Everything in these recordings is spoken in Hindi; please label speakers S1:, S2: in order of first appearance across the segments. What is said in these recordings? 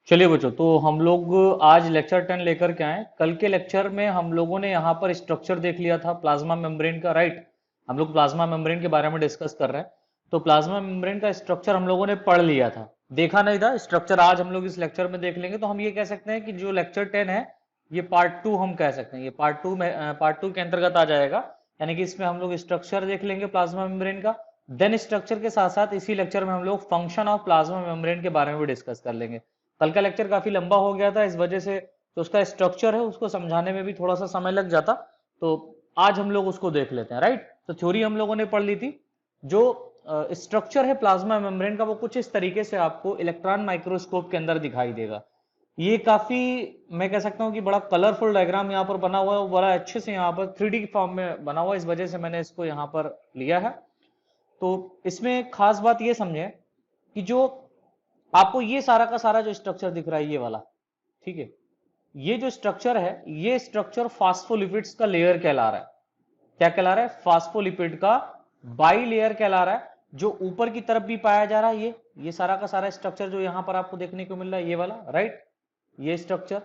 S1: चलिए बच्चों, तो हम लोग आज लेक्चर 10 लेकर के आए। कल के लेक्चर में हम लोगों ने यहाँ पर स्ट्रक्चर देख लिया था प्लाज्मा मेम्ब्रेन का, राइट। हम लोग प्लाज्मा मेम्ब्रेन के बारे में डिस्कस कर रहे हैं। तो प्लाज्मा मेम्ब्रेन का स्ट्रक्चर हम लोगों ने पढ़ लिया था, देखा नहीं था स्ट्रक्चर। आज हम लोग इस लेक्चर में देख लेंगे। तो हम ये कह सकते हैं कि जो लेक्चर 10 है ये पार्ट 2 हम कह सकते हैं। ये पार्ट 2 के अंतर्गत आ जाएगा। यानी कि इसमें हम लोग स्ट्रक्चर देख लेंगे प्लाज्मा मेम्ब्रेन का। देन स्ट्रक्चर के साथ साथ इसी लेक्चर में हम लोग फंक्शन ऑफ प्लाज्मा मेम्ब्रेन के बारे में भी डिस्कस कर लेंगे। कल का लेक्चर काफी लंबा हो गया था, इस वजह से जो उसका स्ट्रक्चर है उसको समझाने में भी थोड़ा सा समय लग जाता। तो आज हम लोग उसको देख लेते हैं, राइट। तो थ्योरी हम लोगों ने पढ़ ली थी। जो स्ट्रक्चर है प्लाज्मा मेम्ब्रेन का वो कुछ इस तरीके से आपको इलेक्ट्रॉन माइक्रोस्कोप के अंदर दिखाई देगा। ये काफी, मैं कह सकता हूँ कि बड़ा कलरफुल डायग्राम यहाँ पर बना हुआ है, वो बड़ा अच्छे से यहाँ पर 3D फॉर्म में बना हुआ है, इस वजह से मैंने इसको यहाँ पर लिया है। तो इसमें खास बात ये समझे कि जो आपको ये सारा का सारा जो स्ट्रक्चर दिख रहा है ये वाला, ठीक है, ये जो स्ट्रक्चर है ये स्ट्रक्चर फास्फोलिपिड्स का लेयर कहला रहा है। क्या कहला रहा है? फास्फोलिपिड का बाई लेयर कहला रहा है, जो ऊपर की तरफ भी पाया जा रहा है। ये सारा का सारा स्ट्रक्चर जो यहां पर आपको देखने को मिल रहा है ये वाला, राइट। ये स्ट्रक्चर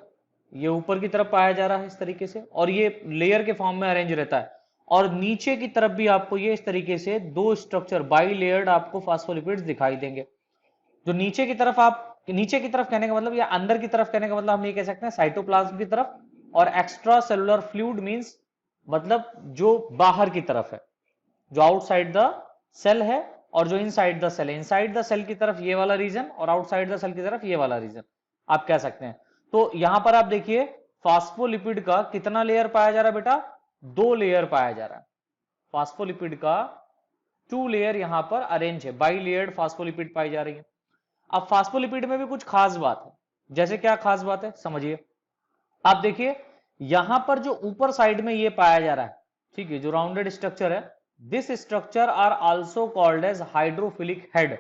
S1: ये ऊपर की तरफ पाया जा रहा है इस तरीके से, और ये लेयर के फॉर्म में अरेंज रहता है। और नीचे की तरफ भी आपको ये इस तरीके से दो स्ट्रक्चर बाई लेयर्ड आपको फास्फोलिपिड्स दिखाई देंगे। जो नीचे की तरफ, आप नीचे की तरफ कहने का मतलब या अंदर की तरफ कहने का मतलब हम ये कह सकते हैं साइटोप्लाज्म की तरफ। और एक्स्ट्रा सेलुलर फ्लूइड मींस मतलब जो बाहर की तरफ है, जो आउटसाइड द सेल है, और जो इनसाइड द सेल है। इनसाइड द सेल की तरफ ये वाला रीजन और आउटसाइड द सेल की तरफ ये वाला रीजन आप कह सकते हैं। तो यहां पर आप देखिए फास्फोलिपिड का कितना लेयर पाया जा रहा है बेटा? 2 लेयर पाया जा रहा है। फास्फोलिपिड का 2 लेयर यहां पर अरेंज है, बाई लेयर्ड फास्फोलिपिड पाई जा रही है। अब फास्फोलिपिड में भी कुछ खास बात है। जैसे क्या खास बात है समझिए। आप देखिए यहां पर जो ऊपर साइड में ये पाया जा रहा है, ठीक है, जो राउंडेड स्ट्रक्चर है, this structure are also called as hydrophilic head.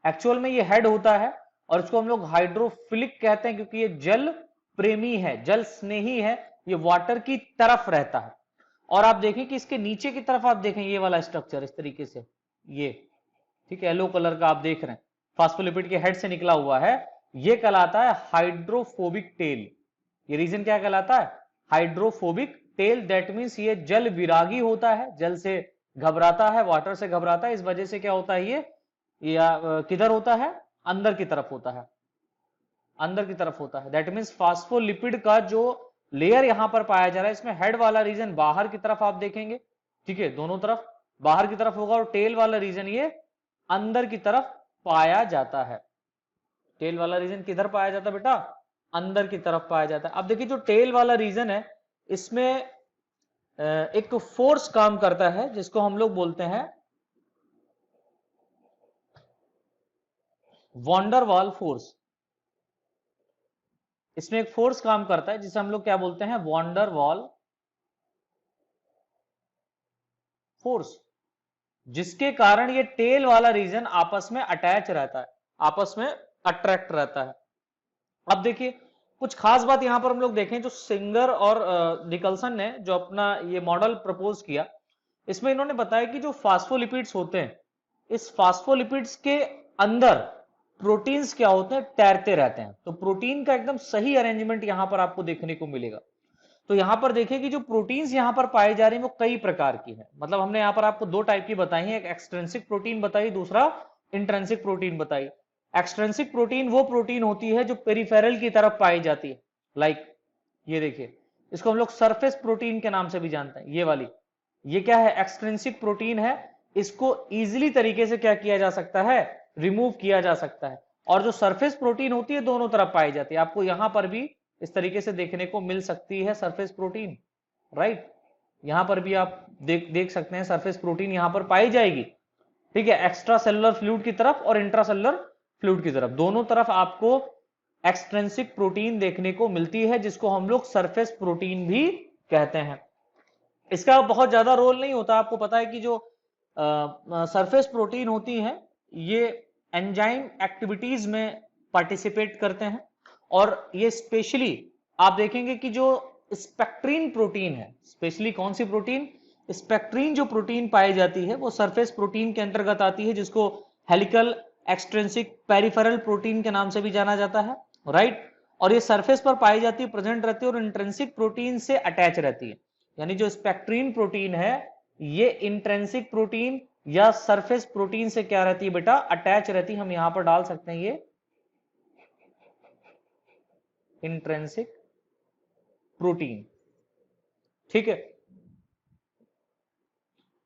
S1: Actual में ये हेड होता है और इसको हम लोग हाइड्रोफिलिक कहते हैं क्योंकि ये जल प्रेमी है, जल स्नेही है, ये वाटर की तरफ रहता है। और आप देखें कि इसके नीचे की तरफ आप देखें ये वाला स्ट्रक्चर इस तरीके से, ये ठीक है, येलो कलर का आप देख रहे हैं, फास्फोलिपिड के हेड से निकला हुआ है। ये कहलाता है हाइड्रोफोबिक टेल। ये रीजन क्या कहलाता है? Hydrophobic tell. दैट मीन्स ये जल विरागी होता है, जल से घबराता है, वाटर से घबराता है। इस वजह से क्या होता है ये या किधर होता है? अंदर की तरफ होता है, अंदर की तरफ होता है। दैट मीन्स फास्फोलिपिड का जो लेयर यहां पर पाया जा रहा है इसमें हेड वाला रीजन बाहर की तरफ आप देखेंगे, ठीक है, दोनों तरफ बाहर की तरफ होगा, और टेल वाला रीजन ये अंदर की तरफ पाया जाता है। टेल वाला रीजन किधर पाया जाता है बेटा? अंदर की तरफ पाया जाता है। अब देखिए जो टेल वाला रीजन है इसमें एक फोर्स काम करता है जिसको हम लोग बोलते हैं वॉन्डरवाल फोर्स। इसमें एक फोर्स काम करता है जिसे हम लोग क्या बोलते हैं? वॉन्डरवाल फोर्स, जिसके कारण ये टेल वाला रीजन आपस में अटैच रहता है, आपस में अट्रैक्ट रहता है। अब देखिए कुछ खास बात यहां पर हम लोग देखें, जो सिंगर और निकलसन ने जो अपना ये मॉडल प्रपोज किया, इसमें इन्होंने बताया कि जो फास्फोलिपिड्स होते हैं, इस फास्फोलिपिड्स के अंदर प्रोटीन्स क्या होते हैं? तैरते रहते हैं। तो प्रोटीन का एकदम सही अरेंजमेंट यहां पर आपको देखने को मिलेगा। तो यहां पर देखिए कि जो प्रोटीन्स यहां पर पाई जा रही है वो कई प्रकार की है। मतलब हमने यहां पर आपको दो टाइप की बताई है, एक एक्सट्रिंसिक प्रोटीन बताई, दूसरा इंट्रिंसिक प्रोटीन बताई। एक्सट्रिंसिक प्रोटीन वो प्रोटीन होती है जो पेरिफेरल की तरफ पाई जाती है, लाइक ये देखिए, इसको हम लोग सरफेस प्रोटीन के नाम से भी जानते हैं। ये वाली, ये क्या है? एक्सट्रिंसिक प्रोटीन है। इसको इजिली तरीके से क्या किया जा सकता है? रिमूव किया जा सकता है। और जो सरफेस प्रोटीन होती है दोनों तरफ पाई जाती है। आपको यहां पर भी इस तरीके से देखने को मिल सकती है सरफेस प्रोटीन, राइट। यहां पर भी आप देख सकते हैं सरफेस प्रोटीन यहां पर पाई जाएगी, ठीक है। एक्स्ट्रा सेलुलर फ्लूइड की तरफ और इंट्रा सेलुलर फ्लूइड की तरफ, दोनों तरफ आपको एक्सट्रिंसिक प्रोटीन देखने को मिलती है, जिसको हम लोग सरफेस प्रोटीन भी कहते हैं। इसका बहुत ज्यादा रोल नहीं होता। आपको पता है कि जो सरफेस प्रोटीन होती हैं ये एंजाइम एक्टिविटीज में पार्टिसिपेट करते हैं। और ये स्पेशली आप देखेंगे कि जो स्पेक्ट्रीन प्रोटीन है, स्पेशली कौन सी प्रोटीन? स्पेक्ट्रीन जो प्रोटीन पाई जाती है वो सरफेस प्रोटीन के अंतर्गत आती है, जिसको हेलिकल एक्सट्रिंसिक पेरिफेरल प्रोटीन के नाम से भी जाना जाता है। राइट। और ये सरफेस पर पाई जाती है, प्रेजेंट रहती है और इंट्रिंसिक प्रोटीन से अटैच रहती है। यानी जो स्पेक्ट्रीन प्रोटीन है ये इंट्रिंसिक प्रोटीन या सरफेस प्रोटीन से क्या रहती है बेटा, अटैच रहती है। हम यहां पर डाल सकते हैं ये इंट्रिंसिक प्रोटीन, ठीक है।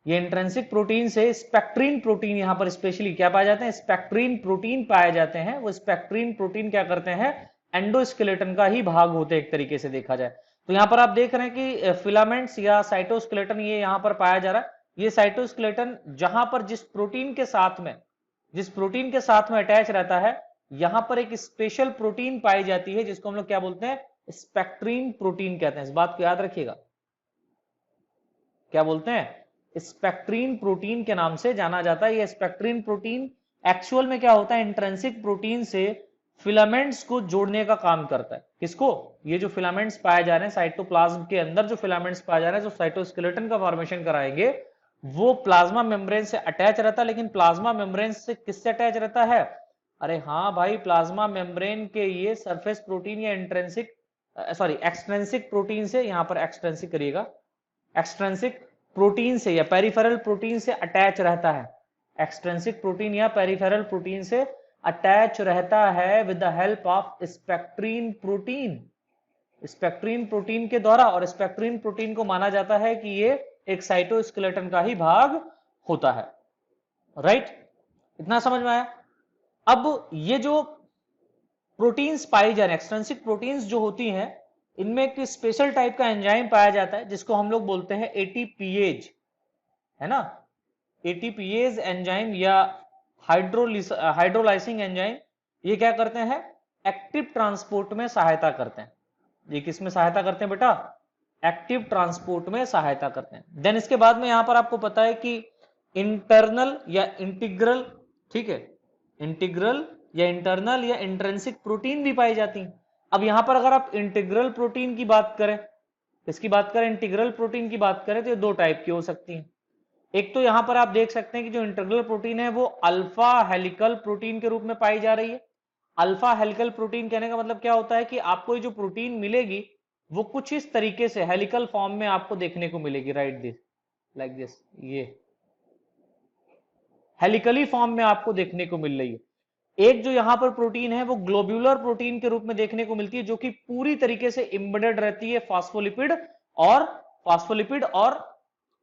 S1: ये इंट्रिंसिक प्रोटीन से स्पेक्ट्रीन प्रोटीन यहां पर स्पेशली क्या पाए जाते हैं, स्पेक्ट्रीन प्रोटीन पाए जाते हैं। वो स्पेक्ट्रीन प्रोटीन क्या करते हैं, एंडोस्केलेटन का ही भाग होते हैं एक तरीके से देखा जाए तो। यहां पर आप देख रहे हैं कि फिलामेंट्स या साइटोस्केलेटन ये यहां पर पाया जा रहा है। ये साइटोस्केलेटन जहां पर जिस प्रोटीन के साथ में अटैच रहता है, यहां पर एक स्पेशल प्रोटीन पाई जाती है जिसको हम लोग क्या बोलते हैं, स्पेक्ट्रीन प्रोटीन कहते हैं। इस बात को याद रखिएगा, क्या बोलते हैं, स्पेक्ट्रीन प्रोटीन के नाम से जाना जाता है। ये स्पेक्ट्रीन प्रोटीन एक्चुअल में क्या होता है, इंट्रिंसिक प्रोटीन से फिलामेंट्स को जोड़ने का काम करता है। किसको, ये जो फिलामेंट्स पाए जा रहे हैं साइटोप्लाज्म के अंदर, जो फिलामेंट्स पाए जा रहे हैं जो साइटोस्केलेटन का फॉर्मेशन कराएंगे, वो प्लाज्मा मेम्ब्रेन से अटैच रहता है। लेकिन प्लाज्मा मेम्ब्रेन से किससे अटैच रहता है, अरे हाँ भाई, प्लाज्मा मेम्ब्रेन के ये सरफेस प्रोटीन या इंट्रिंसिक एक्सट्रिंसिक प्रोटीन से, यहां पर एक्सट्रिंसिक करिएगा, एक्सट्रिंसिक प्रोटीन से या पेरिफेरल प्रोटीन से अटैच रहता है। एक्सट्रिंसिक प्रोटीन या पेरिफेरल प्रोटीन से अटैच रहता है with the help of spectrin protein, spectrin protein के द्वारा। और स्पेक्ट्रीन प्रोटीन को माना जाता है कि ये एक साइटोस्केलेटन का ही भाग होता है। राइट, इतना समझ में आया। अब ये जो प्रोटीन्स पाई जा रही है, एक्सट्रिंसिक प्रोटीन्स जो होती हैं, इनमें एक स्पेशल टाइप का एंजाइम पाया जाता है जिसको हम लोग बोलते हैं एटीपीएज, है ना। एटीपीएज एंजाइम या हाइड्रोलाइसिंग एंजाइम, ये क्या करते हैं, एक्टिव ट्रांसपोर्ट में सहायता करते हैं। ये किस में सहायता करते हैं बेटा, एक्टिव ट्रांसपोर्ट में सहायता करते हैं। देन इसके बाद में यहां पर आपको पता है कि इंटरनल या इंटीग्रल, ठीक है, इंटीग्रल या इंटरनल या इंट्रिंसिक प्रोटीन भी पाई जाती हैं। अब यहां पर अगर आप इंटीग्रल प्रोटीन की बात करें, इसकी बात करें, इंटीग्रल प्रोटीन की बात करें, तो ये दो टाइप की हो सकती हैं। एक तो यहां पर आप देख सकते हैं कि जो इंटीग्रल प्रोटीन है वो अल्फा हेलिकल प्रोटीन के रूप में पाई जा रही है। अल्फा हेलिकल प्रोटीन कहने का मतलब क्या होता है कि आपको ये जो प्रोटीन मिलेगी वो कुछ इस तरीके से हेलिकल फॉर्म में आपको देखने को मिलेगी, राइट दिस, लाइक दिस, ये हेलिकली फॉर्म में आपको देखने को मिल रही है। एक जो यहां पर प्रोटीन है वो ग्लोब्यूलर प्रोटीन के रूप में देखने को मिलती है, जो कि पूरी तरीके से एम्बेडेड रहती है फास्फोलिपिड और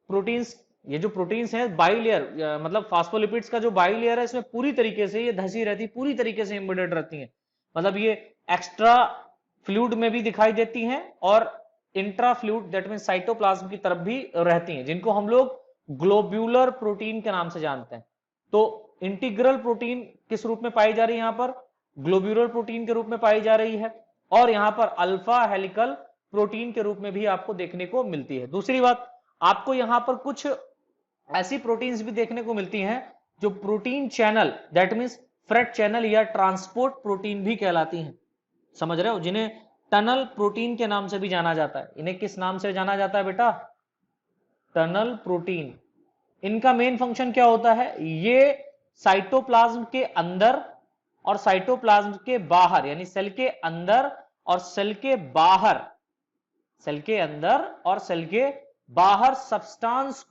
S1: प्रोटीन्स। ये जो प्रोटीन्स हैं बाइलेयर, मतलब फास्फोलिपिड्स का जो बाइलेयर है, इसमें पूरी तरीके से ये धसी रहती, पूरी तरीके से एम्बेडेड रहती हैं। मतलब ये एक्स्ट्रा फ्लूइड में भी दिखाई देती हैं और intra fluid that mean cytoplasm की तरफ भी रहती हैं, जिनको हम लोग ग्लोब्यूलर प्रोटीन के नाम से जानते हैं। तो इंटीग्रल प्रोटीन किस रूप में पाई जा रही है, यहां पर ग्लोब्यूलर प्रोटीन के रूप में पाई जा रही है, और यहां पर अल्फा हेलिकल प्रोटीन के रूप में भी आपको देखने को मिलती है। दूसरी बात, आपको यहां पर कुछ ऐसी प्रोटीन्स भी देखने को मिलती हैं जो protein channel that means freight channel या ट्रांसपोर्ट प्रोटीन भी कहलाती हैं। समझ रहे हो, जिन्हें टनल प्रोटीन के नाम से भी जाना जाता है। इन्हें किस नाम से जाना जाता है बेटा, टनल प्रोटीन। इनका मेन फंक्शन क्या होता है, ये साइटोप्लाज्म के अंदर और साइटोप्लाज्म के बाहर, यानी सेल के अंदर और सेल के बाहर, सेल के अंदर और सेल के बाहर सब्सटेंस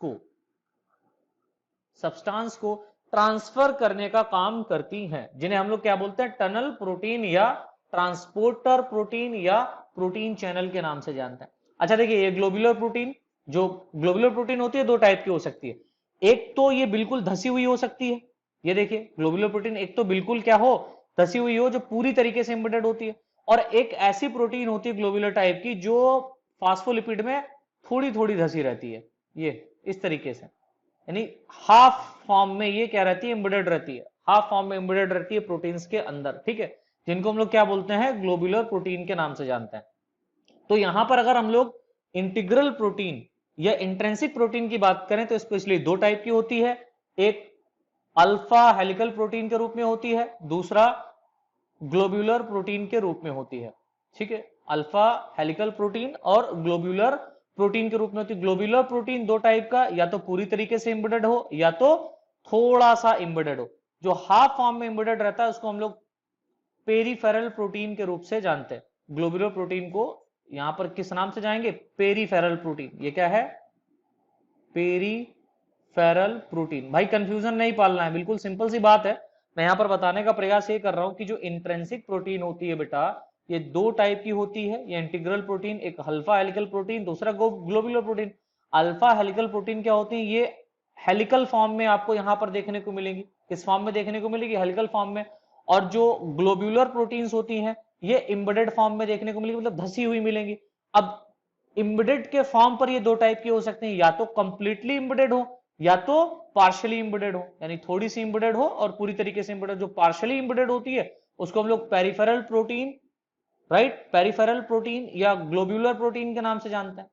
S1: को ट्रांसफर करने का काम करती हैं, जिन्हें हम लोग क्या बोलते हैं, टनल प्रोटीन या ट्रांसपोर्टर प्रोटीन या प्रोटीन चैनल के नाम से जानते हैं। अच्छा देखिए, ये ग्लोब्यूलर प्रोटीन, जो ग्लोब्यूलर प्रोटीन होती है दो टाइप की हो सकती है। एक तो ये बिल्कुल धसी हुई हो सकती है, ये देखिए ग्लोब्यूलर प्रोटीन एक तो बिल्कुल क्या हो, धसी हुई हो, जो पूरी तरीके से एम्बेडेड होती है। और एक ऐसी प्रोटीन होती है ग्लोब्यूलर टाइप की जो फास्फोलिपिड में थोड़ी थोड़ी धसी रहती है, ये इस तरीके से, यानी हाफ फॉर्म में ये क्या रहती है, एम्बेडेड रहती है, हाफ फॉर्म में एम्बेडेड रहती है प्रोटीन्स के अंदर, ठीक है, जिनको हम लोग क्या बोलते हैं, ग्लोब्यूलर प्रोटीन के नाम से जानते हैं। तो यहां पर अगर हम लोग इंटीग्रल प्रोटीन या इंट्रिंसिक प्रोटीन की बात करें तो स्पेशली दो टाइप की होती है, एक अल्फा हेलिकल प्रोटीन के रूप में होती है, दूसरा ग्लोब्यूलर प्रोटीन के रूप में होती है, ठीक है। अल्फा हेलिकल प्रोटीन और ग्लोब्यूलर प्रोटीन के रूप में होती है। ग्लोब्यूलर प्रोटीन दो टाइप का, या तो पूरी तरीके से एम्बेडेड हो या तो थोड़ा सा एम्बेडेड हो। जो हाफ फॉर्म में एम्बेडेड रहता है उसको हम लोग पेरीफेरल प्रोटीन के रूप से जानते हैं। ग्लोब्यूलर प्रोटीन को यहां पर किस नाम से जाएंगे? Peripheral protein. ये क्या है? Peripheral protein. भाई कंफ्यूजन नहीं पालना है, बिल्कुल सिंपल सी बात है। मैं यहां पर बताने का प्रयास ये कर रहा हूं कि जो इंट्रिंसिक प्रोटीन होती है बेटा, ये दो टाइप की होती है। ये इंटीग्रल प्रोटीन, एक अल्फा हेलिकल प्रोटीन, दूसरा globular protein. Alpha helical protein क्या होती है? ये हेलिकल फॉर्म में आपको यहां पर देखने को मिलेंगी। किस फॉर्म में देखने को मिलेगी? हेलिकल फॉर्म में। और जो ग्लोब्यूलर प्रोटीन्स होती हैं ये इम्बेडेड फॉर्म में देखने को मिलेगी, मतलब धसी हुई मिलेंगी। अब इम्बेडेड के फॉर्म पर ये दो टाइप के हो सकते हैं, या तो कंप्लीटली इम्बेडेड हो या तो पार्शियली इम्बेडेड हो, यानी थोड़ी सी इम्बेडेड हो और पूरी तरीके से इम्बेडेड। जो पार्शियली इम्बेडेड होती है उसको हम लोग peripheral protein, right, peripheral protein या ग्लोब्यूलर प्रोटीन के नाम से जानते हैं।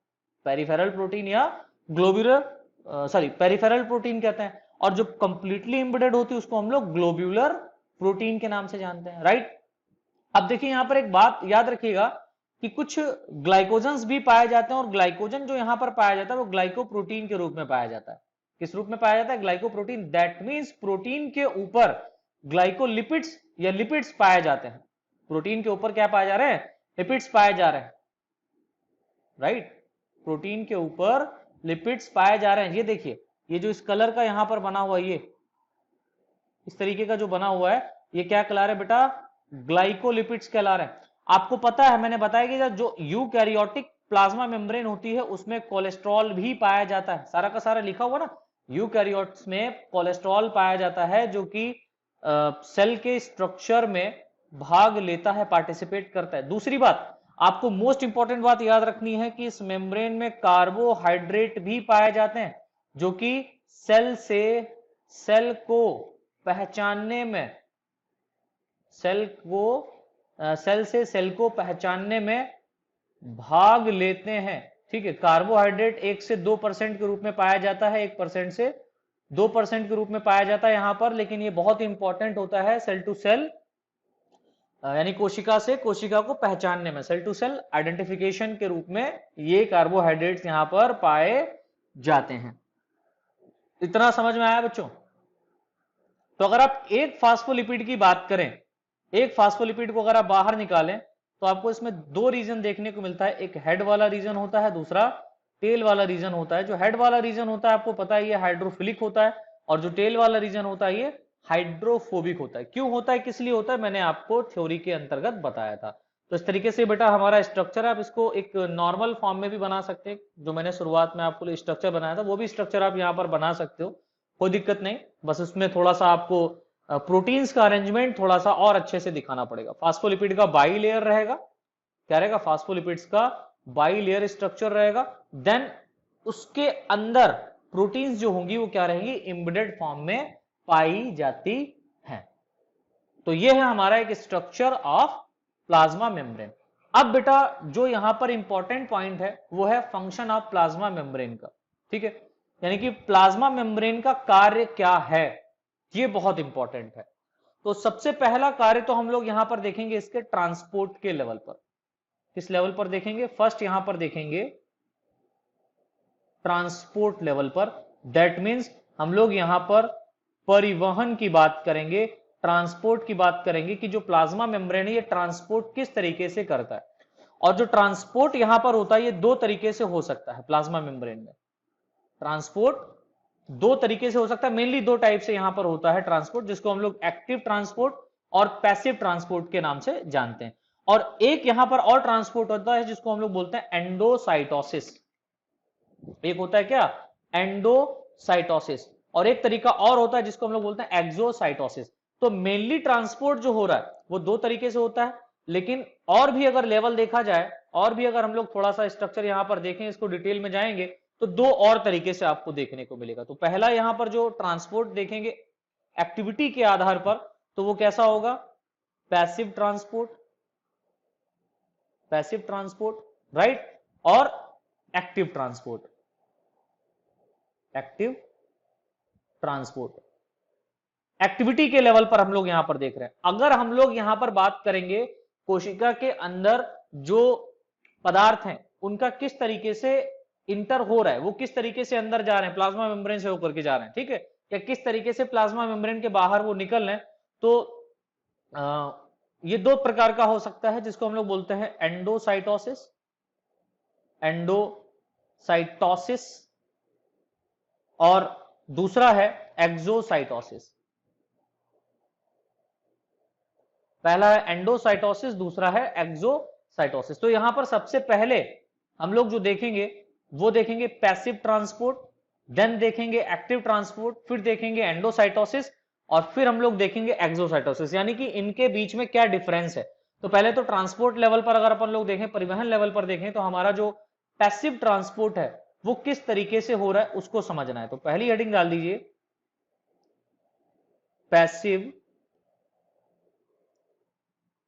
S1: पेरिफेरल प्रोटीन या ग्लोब्यूलर पेरिफेरल प्रोटीन कहते हैं। और जो कंप्लीटली इम्बेडेड होती है उसको हम लोग ग्लोब्यूलर प्रोटीन के नाम से जानते हैं, राइट। अब देखिए यहां पर एक बात याद रखिएगा कि कुछ ग्लाइकोजन्स भी पाए जाते हैं, और ग्लाइकोजन जो यहां पर पाया जाता है वो ग्लाइकोप्रोटीन के रूप में पाया जाता है। किस रूप में पाया जाता है? ग्लाइकोप्रोटीन। दैट मींस प्रोटीन के ऊपर ग्लाइकोलिपिड्स या लिपिड्स पाए जाते हैं। प्रोटीन के ऊपर क्या पाए जा रहे हैं? लिपिड्स पाए जा रहे हैं, राइट। प्रोटीन के ऊपर लिपिड्स पाए जा रहे हैं। ये देखिए, ये जो इस कलर का यहां पर बना हुआ, ये इस तरीके का जो बना हुआ है, ये क्या कहला रहा है बेटा? ग्लाइकोलिपिड्स कहला रहे हैं। आपको पता है, मैंने बताया कि जो यूकैरियोटिक प्लाज्मा मेम्ब्रेन होती है उसमें कोलेस्ट्रॉल भी पाया जाता है। सारा का सारा लिखा हुआ ना, यूकैरियोट्स में कोलेस्ट्रॉल पाया जाता है जो कि सेल के स्ट्रक्चर में भाग लेता है, पार्टिसिपेट करता है। दूसरी बात, आपको मोस्ट इंपॉर्टेंट बात याद रखनी है कि इस मेम्ब्रेन में कार्बोहाइड्रेट भी पाए जाते हैं जो कि सेल से सेल को पहचानने में, सेल से सेल को पहचानने में भाग लेते हैं, ठीक है। कार्बोहाइड्रेट 1 से 2% के रूप में पाया जाता है, 1% से 2% के रूप में पाया जाता है यहां पर। लेकिन ये बहुत इंपॉर्टेंट होता है सेल टू सेल, यानी कोशिका से कोशिका को पहचानने में, सेल टू सेल आइडेंटिफिकेशन के रूप में ये कार्बोहाइड्रेट्स यहां पर पाए जाते हैं। इतना समझ में आया बच्चों? तो अगर आप एक फास्फोलिपिड की बात करें, एक फास्फोलिपिड को अगर आप बाहर निकालें तो आपको इसमें दो रीजन देखने को मिलता है। एक हेड वाला रीजन होता है, दूसरा टेल वाला रीजन होता है। जो हेड वाला रीजन होता है आपको पता है ये हाइड्रोफिलिक होता है, और जो टेल वाला रीजन होता है ये हाइड्रोफोबिक होता है। क्यों होता है, किस लिए होता है, मैंने आपको थ्योरी के अंतर्गत बताया था। तो इस तरीके से बेटा हमारा स्ट्रक्चर है। आप इसको एक नॉर्मल फॉर्म में भी बना सकते हैं, जो मैंने शुरुआत में आपको स्ट्रक्चर बनाया था वो भी स्ट्रक्चर आप यहाँ पर बना सकते हो, कोई दिक्कत नहीं। बस उसमें थोड़ा सा आपको प्रोटीन्स का अरेंजमेंट थोड़ा सा और अच्छे से दिखाना पड़ेगा। फास्फोलिपिड का बाई लेयर रहेगा, क्या रहेगा? फास्फोलिपिड्स का बाई लेयर स्ट्रक्चर रहेगा। देन उसके अंदर प्रोटीन्स जो होंगी वो क्या रहेंगी? एम्बेडेड फॉर्म में पाई जाती हैं। तो ये है हमारा एक स्ट्रक्चर ऑफ प्लाज्मा मेम्ब्रेन। अब बेटा जो यहां पर इंपॉर्टेंट पॉइंट है वो है फंक्शन ऑफ प्लाज्मा मेम्ब्रेन का, ठीक है। यानी कि प्लाज्मा मेम्ब्रेन का कार्य क्या है, ये बहुत इंपॉर्टेंट है। तो सबसे पहला कार्य तो हम लोग यहां पर देखेंगे इसके ट्रांसपोर्ट के लेवल पर। किस लेवल पर देखेंगे? फर्स्ट यहां पर देखेंगे ट्रांसपोर्ट लेवल पर। दैट मींस हम लोग यहां पर परिवहन की बात करेंगे, ट्रांसपोर्ट की बात करेंगे कि जो प्लाज्मा मेम्ब्रेन है ये ट्रांसपोर्ट किस तरीके से करता है। और जो ट्रांसपोर्ट यहां पर होता है ये दो तरीके से हो सकता है प्लाज्मा मेम्ब्रेन में। ट्रांसपोर्ट दो तरीके से हो सकता है, मेनली दो टाइप से यहां पर होता है ट्रांसपोर्ट, जिसको हम लोग एक्टिव ट्रांसपोर्ट और पैसिव ट्रांसपोर्ट के नाम से जानते हैं। और एक यहां पर और ट्रांसपोर्ट होता है जिसको हम लोग बोलते हैं एंडोसाइटोसिस। एक होता है क्या? एंडोसाइटोसिस। और एक तरीका और होता है जिसको हम लोग बोलते हैं एक्सोसाइटोसिस। तो मेनली ट्रांसपोर्ट जो हो रहा है वो दो तरीके से होता है, लेकिन और भी अगर लेवल देखा जाए, और भी अगर हम लोग थोड़ा सा स्ट्रक्चर यहां पर देखें, इसको डिटेल में जाएंगे तो दो और तरीके से आपको देखने को मिलेगा। तो पहला यहां पर जो ट्रांसपोर्ट देखेंगे एक्टिविटी के आधार पर, तो वो कैसा होगा? Passive transport, passive transport, right, और active transport, active transport. Activity के लेवल पर हम लोग यहां पर देख रहे हैं। अगर हम लोग यहां पर बात करेंगे कोशिका के अंदर जो पदार्थ हैं उनका किस तरीके से इंटर हो रहा है, वो किस तरीके से अंदर जा रहे हैं, प्लाज्मा मेम्ब्रेन से होकर के जा रहे हैं, ठीक है, या किस तरीके से प्लाज्मा मेम्ब्रेन के बाहर वो निकल रहे हैं, तो ये दो प्रकार का हो सकता है, जिसको हम लोग बोलते हैं एंडोसाइटोसिस, एंडोसाइटोसिस, और दूसरा है एक्सोसाइटोसिस। पहला है एंडोसाइटोसिस, दूसरा है एक्सोसाइटोसिस। तो यहां पर सबसे पहले हम लोग जो देखेंगे वो देखेंगे पैसिव ट्रांसपोर्ट, देन देखेंगे एक्टिव ट्रांसपोर्ट, फिर देखेंगे एंडोसाइटोसिस, और फिर हम लोग देखेंगे एक्सोसाइटोसिस, यानी कि इनके बीच में क्या डिफरेंस है। तो पहले तो ट्रांसपोर्ट लेवल पर अगर अपन लोग देखें, परिवहन लेवल पर देखें, तो हमारा जो पैसिव ट्रांसपोर्ट है वो किस तरीके से हो रहा है उसको समझना है। तो पहली हेडिंग डाल दीजिए पैसिव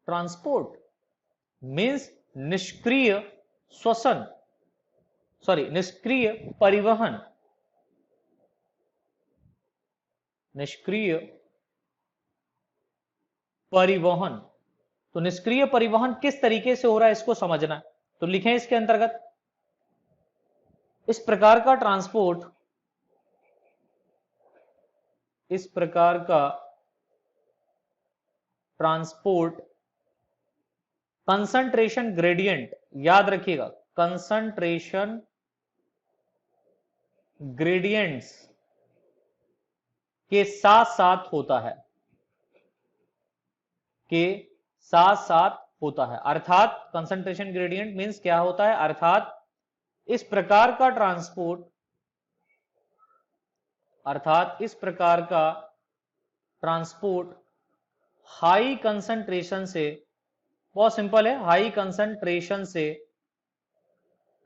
S1: ट्रांसपोर्ट मीन्स निष्क्रिय श्वसन, सॉरी निष्क्रिय परिवहन, निष्क्रिय परिवहन। तो निष्क्रिय परिवहन किस तरीके से हो रहा है इसको समझना है। तो लिखें इसके अंतर्गत, इस प्रकार का ट्रांसपोर्ट, इस प्रकार का ट्रांसपोर्ट कंसंट्रेशन ग्रेडियंट, याद रखिएगा कंसंट्रेशन ग्रेडियंट्स के साथ साथ होता है, के साथ साथ होता है। अर्थात कंसंट्रेशन ग्रेडियंट मींस क्या होता है, अर्थात इस प्रकार का ट्रांसपोर्ट, अर्थात इस प्रकार का ट्रांसपोर्ट हाई कंसंट्रेशन से, बहुत सिंपल है, हाई कंसंट्रेशन से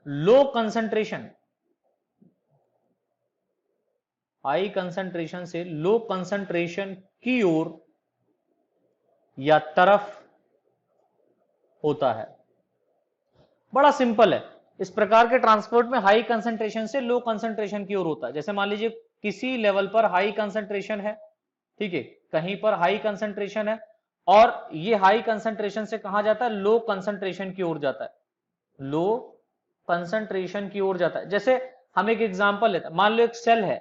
S1: लो कंसंट्रेशन, हाई कंसंट्रेशन से लो कंसंट्रेशन की ओर या तरफ होता है। बड़ा सिंपल है, इस प्रकार के ट्रांसपोर्ट में हाई कंसंट्रेशन से लो कंसंट्रेशन की ओर होता है। जैसे मान लीजिए किसी लेवल पर हाई कंसंट्रेशन है, ठीक है, कहीं पर हाई कंसंट्रेशन है, और ये हाई कंसंट्रेशन से कहां जाता है, लो कंसंट्रेशन की ओर जाता है, लो कंसंट्रेशन की ओर जाता है। जैसे हम एक एग्जांपल लेते हैं, मान लो एक सेल है,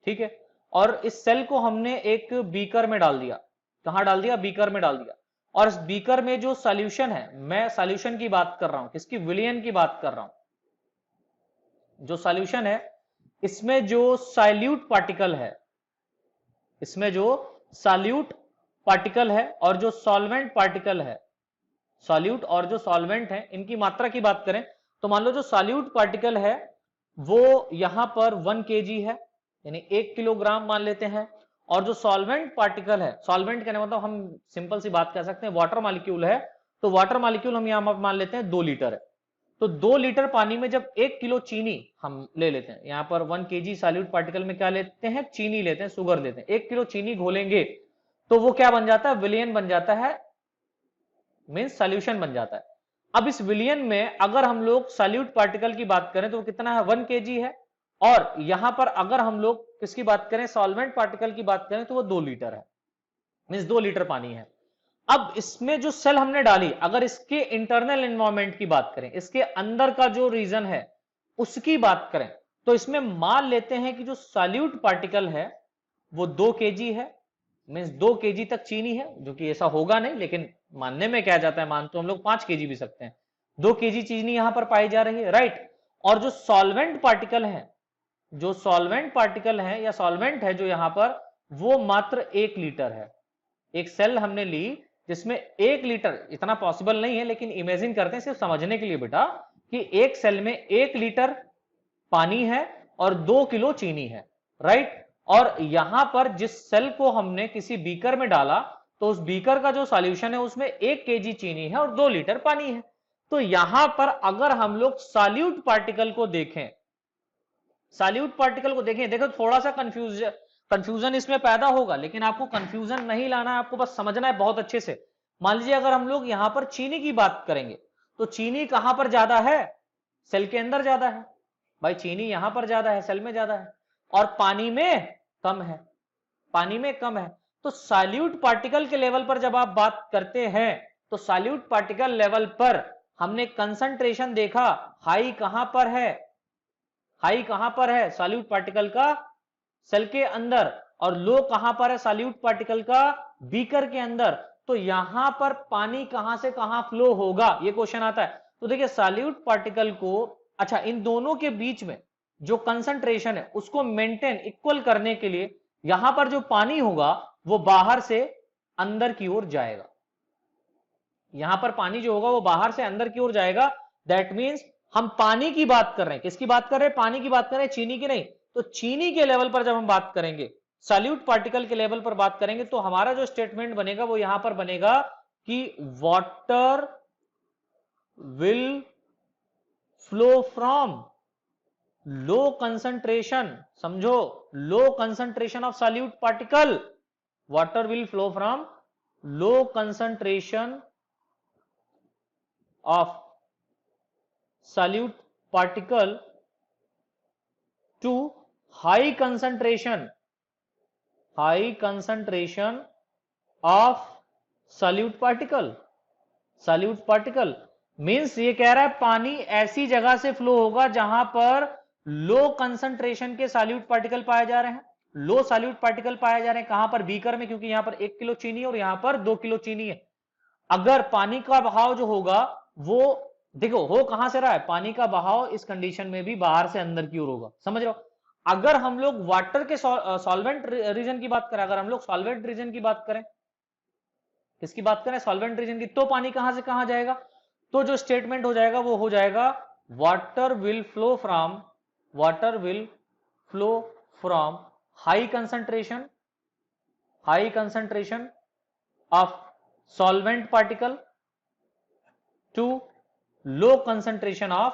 S1: ठीक है, और इस सेल को हमने एक बीकर में डाल दिया। कहां डाल दिया, बीकर में डाल दिया, और इस बीकर में जो सॉल्यूशन है, मैं सॉल्यूशन की बात कर रहा हूं, किसकी, विलयन की बात कर रहा हूं। जो सॉल्यूशन है इसमें जो साइल्यूट पार्टिकल है, इसमें जो सॉल्यूट पार्टिकल है और जो सॉल्वेंट पार्टिकल है, सॉल्यूट और जो सॉल्वेंट है, इनकी मात्रा की बात करें तो मान लो जो सॉल्यूट पार्टिकल है वो यहां पर 1 kg है, यानी 1 किलोग्राम मान लेते हैं, और जो सॉल्वेंट पार्टिकल है, सॉल्वेंट कहने मतलब हम सिंपल सी बात कह सकते हैं वाटर मॉलिक्यूल है, तो वाटर मॉलिक्यूल हम यहां मान लेते हैं 2 लीटर है। तो 2 लीटर पानी में जब 1 किलो चीनी हम ले लेते हैं, यहां पर 1 kg सॉल्यूट पार्टिकल में क्या लेते हैं, चीनी लेते हैं, शुगर लेते हैं, 1 किलो चीनी घोलेंगे तो वो क्या बन जाता है, विलयन बन जाता है, मींस सॉल्यूशन बन जाता है। अब इस विलयन में अगर हम लोग सॉल्यूट पार्टिकल की बात करें तो वो कितना है, 1 kg है, और यहां पर अगर हम लोग किसकी बात करें, सॉल्वेंट पार्टिकल की बात करें तो वो 2 लीटर है, मींस 2 लीटर पानी है। अब इसमें जो सेल हमने डाली, अगर इसके इंटरनल एनवायरनमेंट की बात करें, इसके अंदर का जो रीजन है उसकी बात करें, तो इसमें मान लेते हैं कि जो सॉल्यूट पार्टिकल है वो 2 kg है, मींस 2 kg तक चीनी है, जो कि ऐसा होगा नहीं, लेकिन मानने में क्या जाता है, मान तो हम लोग 5 kg भी सकते हैं, 2 kg चीनी यहां पर पाई जा रही है, राइट। और जो सॉल्वेंट पार्टिकल है, जो सॉल्वेंट पार्टिकल है या सॉल्वेंट है जो यहां पर, वो मात्र 1 लीटर है। एक सेल हमने ली जिसमें 1 लीटर, इतना पॉसिबल नहीं है लेकिन इमेजिन करते हैं सिर्फ समझने के लिए बेटा, कि एक सेल में 1 लीटर पानी है और 2 किलो चीनी है, राइट। और यहां पर जिस सेल को हमने किसी बीकर में डाला, तो उस बीकर का जो सॉल्यूशन है उसमें 1 kg चीनी है और 2 लीटर पानी है। तो यहां पर अगर हम लोग सॉल्यूट पार्टिकल को देखें, सॉल्यूट पार्टिकल को देखें, देखो थोड़ा सा कंफ्यूजन इसमें पैदा होगा, लेकिन आपको कंफ्यूजन नहीं लाना है, आपको बस समझना है बहुत अच्छे से। मान लीजिए अगर हम लोग यहां पर चीनी की बात करेंगे, तो चीनी कहां पर ज्यादा है, सेल के अंदर ज्यादा है, भाई चीनी यहां पर ज्यादा है, सेल में ज्यादा है, और पानी में कम है, पानी में कम है। तो सॉल्यूट पार्टिकल के लेवल पर जब आप बात करते हैं, तो सॉल्यूट पार्टिकल लेवल पर हमने कंसंट्रेशन देखा, हाई कहां पर है, हाई कहां पर है सॉल्यूट पार्टिकल का, सेल के अंदर, और लो कहां पर है सॉल्यूट पार्टिकल का, बीकर के अंदर। तो यहां पर पानी कहां से कहां फ्लो होगा, ये क्वेश्चन आता है। तो देखिए सॉल्यूट पार्टिकल को, अच्छा इन दोनों के बीच में जो कंसंट्रेशन है उसको मेंटेन इक्वल करने के लिए यहां पर जो पानी होगा वो बाहर से अंदर की ओर जाएगा। यहां पर पानी जो होगा वो बाहर से अंदर की ओर जाएगा। दैट मीन्स हम पानी की बात कर रहे हैं, किसकी बात कर रहे हैं, पानी की बात कर रहे हैं, चीनी की नहीं। तो चीनी के लेवल पर जब हम बात करेंगे, सॉल्यूट पार्टिकल के लेवल पर बात करेंगे, तो हमारा जो स्टेटमेंट बनेगा वो यहां पर बनेगा कि water will flow from low concentration, समझो, low concentration of solute particle, water will flow from low concentration of solute particle to high concentration of solute particle। solute particle means ये कह रहा है पानी ऐसी जगह से फ्लो होगा जहां पर लो कंसंट्रेशन के सॉल्यूट पार्टिकल पाए जा रहे हैं। लो सॉल्यूट पार्टिकल पाए जा रहे हैं कहां पर, बीकर में, क्योंकि यहां पर 1 किलो चीनी है और यहां पर 2 किलो चीनी है। अगर पानी का बहाव जो होगा वो, देखो हो कहां से रहा है, पानी का बहाव इस कंडीशन में भी बाहर से अंदर की ओर होगा, समझ रहे हो। अगर हम लोग वाटर के सॉल्वेंट रीजन की बात करें, अगर हम लोग सॉल्वेंट रीजन की बात करें, किसकी बात करें, सॉल्वेंट रीजन की, तो पानी कहां से कहां जाएगा, तो जो स्टेटमेंट हो जाएगा वो हो जाएगा water will flow from high concentration of solvent particle to low concentration of